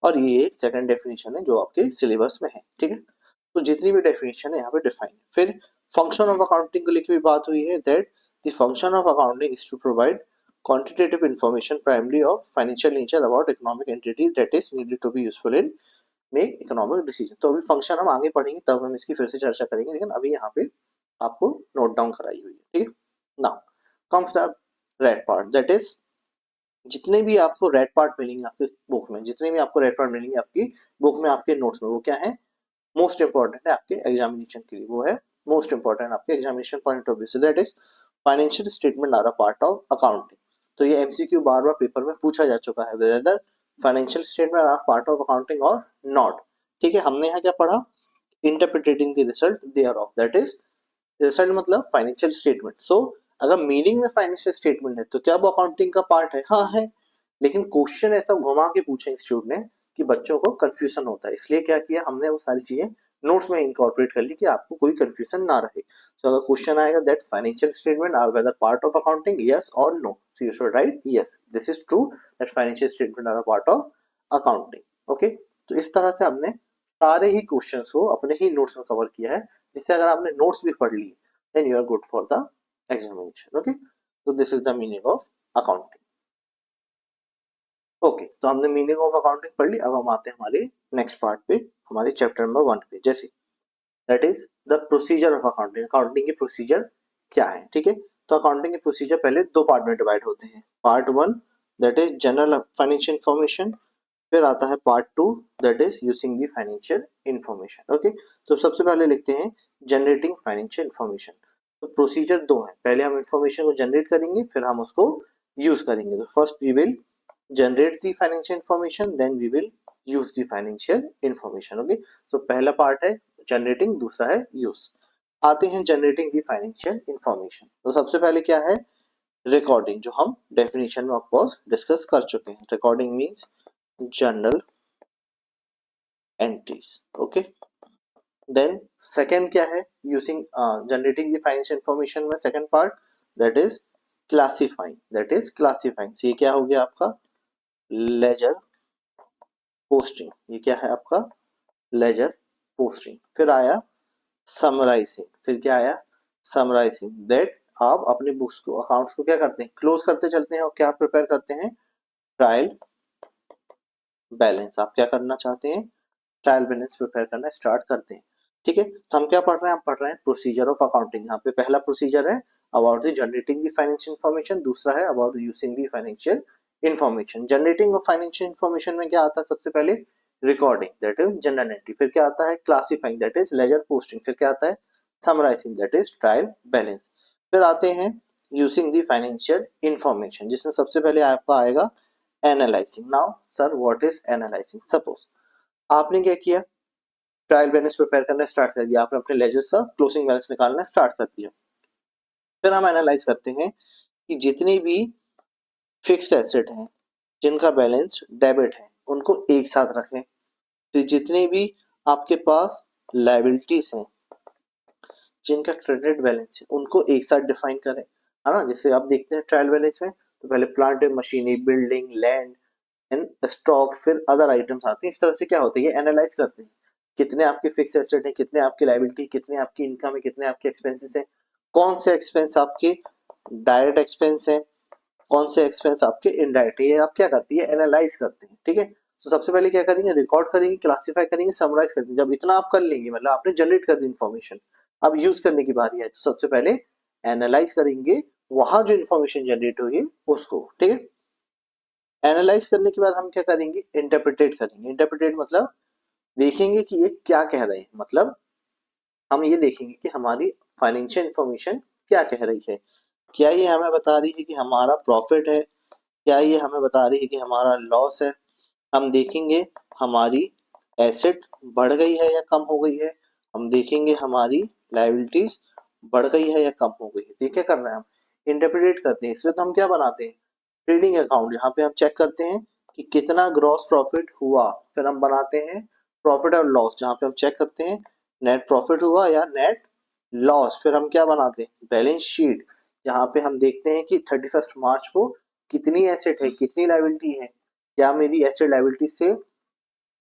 और ये एक सेकंड डेफिनेशन है जो आपके सिलेबस में है. ठीक है, तो जितनी भी डेफिनेशन है यहाँ पे डिफाइन. फिर फंक्शन ऑफ अकाउंटिंग को लेकर भी बात हुई है, that the function of accounting is to provide quantitative information primarily of financial nature about economic entities that is needed to be useful in make economic decision. तो अभी function हम आगे पढ़ेंगे तब हम इसकी फिर से चर्चा करेंगे, लेकिन अभी यहाँ पे आपको नोट डाउन कराई हुई है. ठीक है, now comes the red part, that is जितने भी आपको रेड पार्ट मिलेंगे आपके बुक में, जितने भी आपको रेड पार्ट मिलेंगे आपकी बुक में, आपके नोट्स में, वो क्या है, मोस्ट इंपॉर्टेंट है आपके एग्जामिनेशन के लिए. वो है मोस्ट इंपॉर्टेंट आपके एग्जामिनेशन पॉइंट ऑफ व्यू से, that is financial statement are a part of accounting. तो ये एमसीक्यू बार बार पेपर में पूछा जा चुका है, whether financial statement are part of accounting और नॉट. ठीक है, हमने यहाँ क्या पढ़ा, interpreting the result thereof, that is result मतलब फाइनेंशियल स्टेटमेंट. सो अगर मीनिंग में फाइनेंशियल स्टेटमेंट है तो क्या वो अकाउंटिंग का पार्ट है? हाँ है, लेकिन क्वेश्चन ऐसा घुमा के पूछा इंस्टीट्यूट ने कि बच्चों को कंफ्यूजन होता है, इसलिए क्या किया हमने, वो सारी चीजें नोट्स में इनकॉर्पोरेट कर ली कि आपको कोई कंफ्यूजन ना रहे. सो अगर क्वेश्चन आएगा that financial statement are whether part of accounting, yes और no, so you should write yes, this is true that financial statement are a part of accounting. Okay, तो इस तरह से हमने सारे ही क्वेश्चंस को अपने ही नोट्स में कवर किया है, जिससे अगर आपने नोट्स भी पढ़ लिए then you are good for the examination. Okay, so this is the meaning of accounting. Okay, तो हमने मीनिंग ऑफ अकाउंटिंग पढ़ ली. अब हम आते हैं हमारे नेक्स्ट पार्ट पे, हमारे चैप्टर नंबर 1 पे, जैसे that is the procedure of accounting. Accounting के प्रोसीजर क्या है? ठीक है, तो अकाउंटिंग के प्रोसीजर पहले दो पार्ट में डिवाइड होते हैं. Part 1 that is general financial information, फिर आता है part 2 that is using the financial information. Okay, तो सबसे पहले लिखते हैं जनरेटिंग फाइनेंशियल इंफॉर्मेशन. तो प्रोसीजर दो है, पहले हम इंफॉर्मेशन को जनरेट करेंगे फिर हम उसको यूज करेंगे. तो first we will generate the financial information then we will use the financial information. okay, so पहला पार्ट है generating, दूसरा है use. आते हैं generating the financial information. तो सबसे पहले क्या है, recording, जो हम definition में ऑफकोर्स डिस्कस कर चुके हैं. recording means journal entries. okay, then second क्या है, using generating the financial information में second part that is classifying, that is classifying. so ये क्या हो गया आपका लेजर पोस्टिंग, ये क्या है आपका लेजर पोस्टिंग. फिर आया समराइजिंग, फिर क्या आया समराइजिंग, दैट आप अपने बुक्स को, अकाउंट्स को क्या करते हैं, क्लोज करते चलते हैं और क्या प्रिपेयर करते हैं, ट्रायल बैलेंस. आप क्या करना चाहते हैं, ट्रायल बैलेंस प्रिपेयर करना स्टार्ट करते हैं. ठीक है, तो हम क्या पढ़ रहे हैं, हम पढ़ रहे हैं प्रोसीजर ऑफ अकाउंटिंग. यहाँ पे पहला प्रोसीजर है about the generating the financial information, दूसरा है about using the financial information. Generating of financial information में क्या आता है, सबसे पहले recording that is general entry, फिर क्या आता है classifying that is ledger posting, फिर क्या आता है summarising that is trial balance. फिर आते हैं यूजिंग द फाइनेंशियल इंफॉर्मेशन, जिसमें सबसे पहले आपका आएगा analysing. Now sir what is analysing, suppose आपने क्या किया, ट्रायल बैलेंस प्रिपेयर करना स्टार्ट कर दिया, आपने अपने लेजर्स का क्लोजिंग बैलेंस निकालना स्टार्ट कर दिया. फिर हम एनालाइज करते हैं कि जितनी भी फिक्स्ड एसेट हैं जिनका बैलेंस डेबिट है उनको एक साथ रखें, फिर जितने भी आपके पास लायबिलिटीज हैं जिनका क्रेडिट बैलेंस है उनको एक साथ डिफाइन करें, है ना. जैसे आप देखते हैं ट्रायल बैलेंस में तो पहले plant and machinery, building, land and stock, फिर अदर आइटम्स आते हैं. इस तरह से क्या होता है, ये एनालाइज करते हैं कितने आपके फिक्स एसेट है, कितने आपकी लायबिलिटी, कितने आपकी इनकम है, कितने आपके एक्सपेंसेस है, कौन से एक्सपेंस आपके डायरेक्ट एक्सपेंस है, कौन से एक्सपेंस आपके इनडायरेक्ट। ये आप क्या करती है, एनालाइज करते हैं। ठीक है, तो सबसे पहले क्या करेंगे, रिकॉर्ड करेंगे, क्लासिफाई करेंगे, समराइज करेंगे। जब इतना आप कर लेंगे, मतलब आपने जनरेट कर दी इन्फॉर्मेशन, अब यूज करने की बारी है, तो सबसे पहले एनालाइज करेंगे वहां जो इन्फॉर्मेशन जनरेट हुई है उसको। ठीक है, एनालाइज करने के बाद हम क्या करेंगे, इंटरप्रिटेट करेंगे। इंटरप्रिटेट मतलब देखेंगे कि ये क्या कह रहे हैं, मतलब हम ये देखेंगे कि हमारी फाइनेंशियल इंफॉर्मेशन क्या कह रही है। क्या ये हमें बता रही है कि हमारा प्रॉफिट है, क्या ये हमें बता रही है कि हमारा लॉस है। हम देखेंगे हमारी एसेट बढ़ गई है या कम हो गई है। हम देखेंगे हमारी लायबिलिटीज बढ़ गई है या कम हो गई है। तो ये क्या कर रहे हैं, हम इंटरप्रेट करते हैं। इसलिए तो हम क्या बनाते हैं, ट्रेडिंग अकाउंट, जहाँ पे हम चेक करते हैं कि कितना ग्रॉस प्रॉफिट हुआ। फिर हम बनाते हैं प्रॉफिट और लॉस, जहाँ पे हम चेक करते हैं नेट प्रॉफिट हुआ या नेट लॉस। फिर हम क्या बनाते हैं, बैलेंस शीट, जहाँ पे हम देखते हैं कि 31 मार्च को कितनी एसेट है, कितनी लायबिलिटी है, क्या मेरी एसेट लायबिलिटी से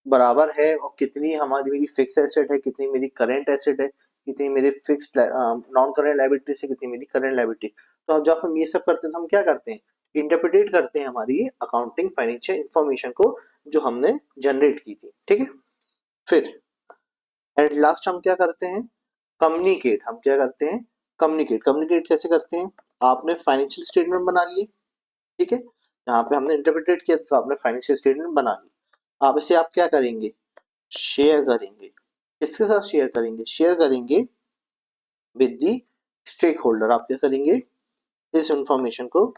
बराबर है, और कितनी हमारी मेरी फिक्स एसेट है, कितनी मेरी करेंट एसेट है, कितनी मेरी फिक्स्ड नॉन करेंट लायबिलिटी से कितनी मेरी करेंट लायबिलिटी। तो अब जब हम ये सब करते हैं तो हम क्या करते हैं, इंटरप्रिटेट करते हैं हमारी अकाउंटिंग फाइनेंशियल इंफॉर्मेशन को जो हमने जनरेट की थी। ठीक है, फिर एट लास्ट हम क्या करते हैं, कम्युनिकेट। हम क्या करते हैं, कम्युनिकेट। कम्युनिकेट कैसे करते हैं, आपने फाइनेंशियल स्टेटमेंट बना लिए। ठीक है, यहाँ पे हमने इंटरप्रेटेट किया तो आपने फाइनेंशियल स्टेटमेंट बना ली। अब इसे आप क्या करेंगे, शेयर करेंगे। किसके साथ शेयर करेंगे, शेयर करेंगे विद दी स्टेक होल्डर। आप क्या करेंगे, इस इंफॉर्मेशन को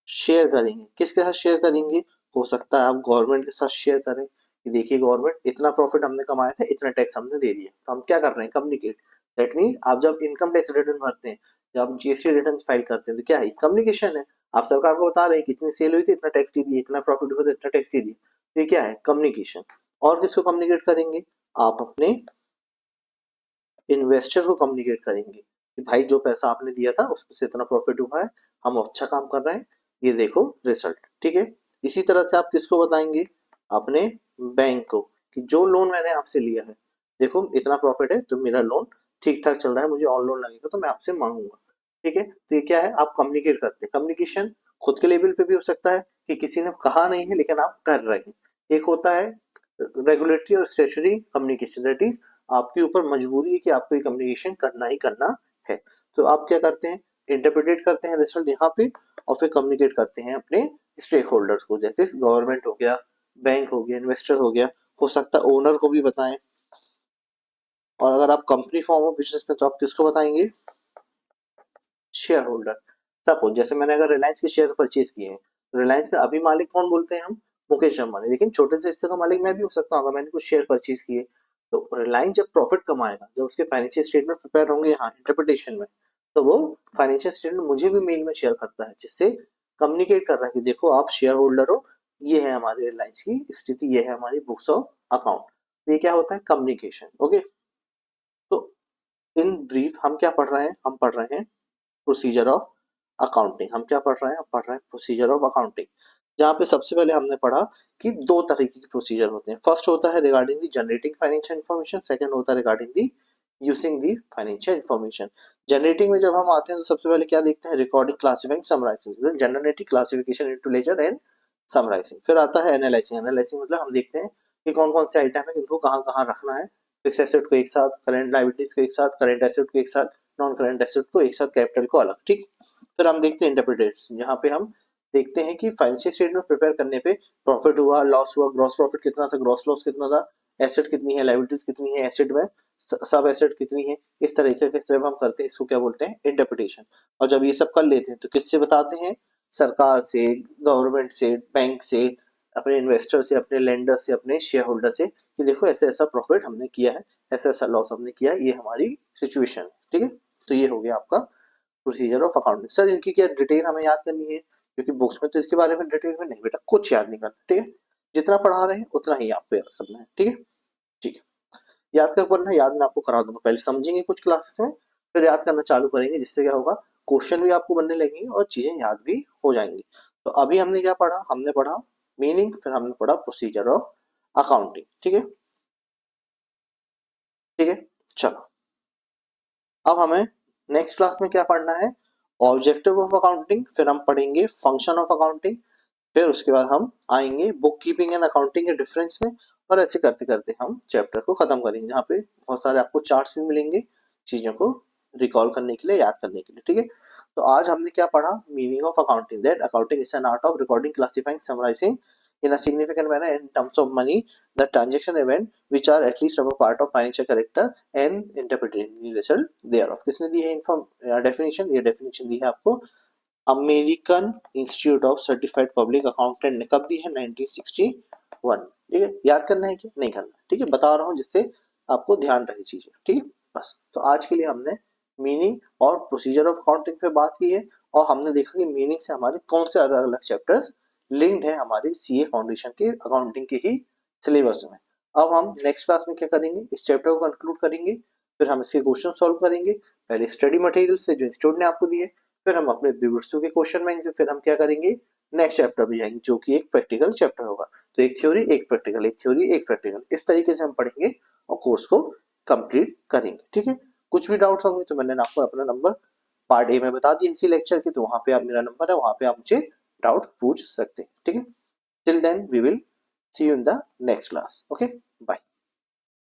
शेयर करेंगे। किसके साथ शेयर करेंगे, हो सकता है आप गवर्नमेंट के साथ शेयर करें कि देखिए गवर्नमेंट, इतना प्रॉफिट हमने कमाया था, इतना टैक्स हमने दे दिया। तो हम क्या कर रहे हैं, कम्युनिकेट। दैट मीन्स आप जब इनकम टैक्स रिटर्न भरते हैं, जब जीएसटी रिटर्न फाइल करते हैं, तो क्या है, कम्युनिकेशन है। आप सरकार को बता रहे हैं कितनी सेल हुई थी, इतना टैक्स दे दिए, इतना प्रॉफिट हुआ था, इतना टैक्स दे दिए। तो ये क्या है, कम्युनिकेशन। और किसको कम्युनिकेट करेंगे, आप अपने इन्वेस्टर को कम्युनिकेट करेंगे कि भाई जो पैसा आपने दिया था उसमें से इतना प्रॉफिट हुआ है, हम अच्छा काम कर रहे हैं, ये देखो रिजल्ट। ठीक है, इसी तरह से आप किसको बताएंगे, अपने बैंक को, कि जो लोन मैंने आपसे लिया है, देखो इतना प्रॉफिट है तो मेरा लोन ठीक ठाक चल रहा है, मुझे और लोन लगेगा तो मैं आपसे मांगूंगा। ठीक है, तो ये क्या है, आप कम्युनिकेट करते हैं। कम्युनिकेशन खुद के लेवल पे भी हो सकता है कि किसी ने कहा नहीं है लेकिन आप कर रहे हैं। एक होता है रेगुलेटरी और स्टेचुरी कम्युनिकेशन, दैट इज आपके ऊपर मजबूरी है कि आपको ये कम्युनिकेशन करना ही करना है। तो आप क्या करते हैं, इंटरप्रेटेट करते हैं रिजल्ट यहाँ पे, और फिर कम्युनिकेट करते हैं अपने स्टेक होल्डर्स को, जैसे गवर्नमेंट हो गया, बैंक हो गया, इन्वेस्टर हो गया, हो सकता है ओनर को भी बताएं। और अगर आप कंपनी फॉर्म हो बिजनेस में तो आप किसको बताएंगे, शेयर होल्डर। सपोज जैसे मैंने अगर रिलायंस के शेयर परचेज किए हैं, रिलायंस का अभी मालिक कौन बोलते हैं हम, मुकेश अंबानी, लेकिन छोटे से हिस्से का मालिक मैं भी हो सकता हूँ अगर मैंने कुछ शेयर परचेज किए। तो रिलायंस जब प्रॉफिट कमाएगा, जब उसके फाइनेंशियल स्टेटमेंट प्रिपेयर होंगे यहाँ इंटरप्रिटेशन में, तो वो फाइनेंशियल स्टेटमेंट मुझे भी मेल में शेयर करता है, जिससे कम्युनिकेट कर रहा है कि देखो आप शेयर होल्डर हो, ये है हमारे रिलायंस की स्थिति, ये है हमारी बुक्स ऑफ अकाउंट। तो ये क्या होता है, कम्युनिकेशन। ओके, तो इन ब्रीफ हम क्या पढ़ रहे हैं, हम पढ़ रहे हैं प्रोसीजर ऑफ अकाउंटिंग। हम क्या पढ़ रहे हैं, हम पढ़ रहे हैं प्रोसीजर ऑफ अकाउंटिंग, जहाँ पे सबसे पहले हमने पढ़ा कि दो तरीके के प्रोसीजर होते हैं। फर्स्ट होता है regarding the generating financial information, second होता है regarding the using the financial information. Generating में जब हम आते हैं तो सबसे पहले क्या देखते हैं, recording, classifying, summarising, generating, classification into ledger and summarising. फिर आता है एनालाइजिंग। एनालाइजिंग मतलब हम देखते हैं कि कौन कौन से आइटम है, इनको कहाँ कहाँ रखना है, फिक्स एसेट को एक साथ, करेंट लायबिलिटीज को एक साथ, करेंट एसेट को एक साथ, नॉन करेंट एसेट को एक साथ, कैपिटल को अलग। ठीक, फिर हम देखते हैं इंटरप्रिटेशन, जहाँ पे हम देखते हैं कि फाइनेंशियल स्टेटमेंट प्रिपेयर करने पे प्रॉफिट हुआ, लॉस हुआ, ग्रॉस प्रॉफिट कितना था, ग्रॉस लॉस कितना था, एसेट कितनी है, लायबिलिटीज कितनी है, एसेट में सब एसेट कितनी है, इस तरीके के जब हम करते हैं इसको क्या बोलते हैं, इंटरप्रिटेशन। और जब ये सब कर लेते हैं तो किससे बताते हैं, सरकार से, गवर्नमेंट से, बैंक से, अपने इन्वेस्टर से, अपने लेंडर से, अपने शेयर होल्डर से, कि देखो ऐसा ऐसा प्रॉफिट हमने किया है, ऐसा ऐसा लॉस हमने किया है, ये हमारी सिचुएशन है। ठीक है, तो ये हो गया आपका प्रोसीजर ऑफ अकाउंटिंग। सर इनकी क्या डिटेल हमें याद करनी है, क्योंकि बुक्स में तो इसके बारे में डिटेल में नहीं बेटा कुछ याद नहीं करना। ठीक है, जितना पढ़ा रहे हैं उतना ही आपको याद करना है। ठीक है, ठीक है, याद कब करना है, याद मैं आपको करा दूंगा, पहले समझेंगे कुछ क्लासेस में, फिर याद करना चालू करेंगे, जिससे क्या होगा, क्वेश्चन भी आपको बनने लगेंगे और चीजें याद भी हो जाएंगी। तो अभी हमने क्या पढ़ा, हमने पढ़ा मीनिंग, फिर हमने पढ़ा प्रोसीजर ऑफ अकाउंटिंग। ठीक है, ठीक है, चलो अब हमें नेक्स्ट क्लास में क्या पढ़ना है, ऑब्जेक्टिव ऑफ अकाउंटिंग, फिर हम पढ़ेंगे फंक्शन ऑफ अकाउंटिंग, फिर उसके बाद हम आएंगे बुक कीपिंग एंड अकाउंटिंग के डिफरेंस में, और ऐसे करते करते हम चैप्टर को खत्म करेंगे, जहाँ पे बहुत सारे आपको चार्ट्स भी मिलेंगे चीजों को रिकॉल करने के लिए, याद करने के लिए। ठीक है, तो आज हमने क्या पढ़ा, meaning of accounting, that accounting is an art of recording, classifying, summarising in a significant manner in terms of money the transaction event which are at least of a part of financial character and interpreting the result thereof। किसने दी है definition, ये definition दी है आपको American institute of certified public accountant ने, कब दी है, 1961। ठीक है, याद करना है कि नहीं करना, ठीक है, बता रहा हूँ जिससे आपको ध्यान रहे चीजें। ठीक है, बस तो आज के लिए हमने मीनिंग और प्रोसीजर ऑफ अकाउंटिंग पे बात की है, और हमने देखा कि मीनिंग से हमारे कौन से अलग अलग चैप्टर्स लिंक्ड है हमारे सीए फाउंडेशन के अकाउंटिंग के ही सिलेबस में। अब हम नेक्स्ट क्लास में क्या करेंगे, इस चैप्टर को कंक्लूड करेंगे, फिर हम इसके क्वेश्चन सॉल्व करेंगे, पहले स्टडी मटेरियल से जो इंस्टीट्यूट ने आपको दिए, फिर हम अपने विवर्सों के क्वेश्चन बैंक से, फिर हम क्या करेंगे, नेक्स्ट चैप्टर भी जाएंगे जो कि एक प्रैक्टिकल चैप्टर होगा। तो एक थ्योरी एक प्रैक्टिकल, एक थ्योरी एक प्रैक्टिकल, इस तरीके से हम पढ़ेंगे और कोर्स को कंप्लीट करेंगे। ठीक है, कुछ भी डाउट्स होंगे तो मैंने आपको अपना नंबर पार्ट ए में बता दिया इसी लेक्चर के, तो वहां पे आप मेरा नंबर है, वहां पे आप मुझे डाउट पूछ सकते हैं। ठीक है, till then we will see you in the next class. Okay.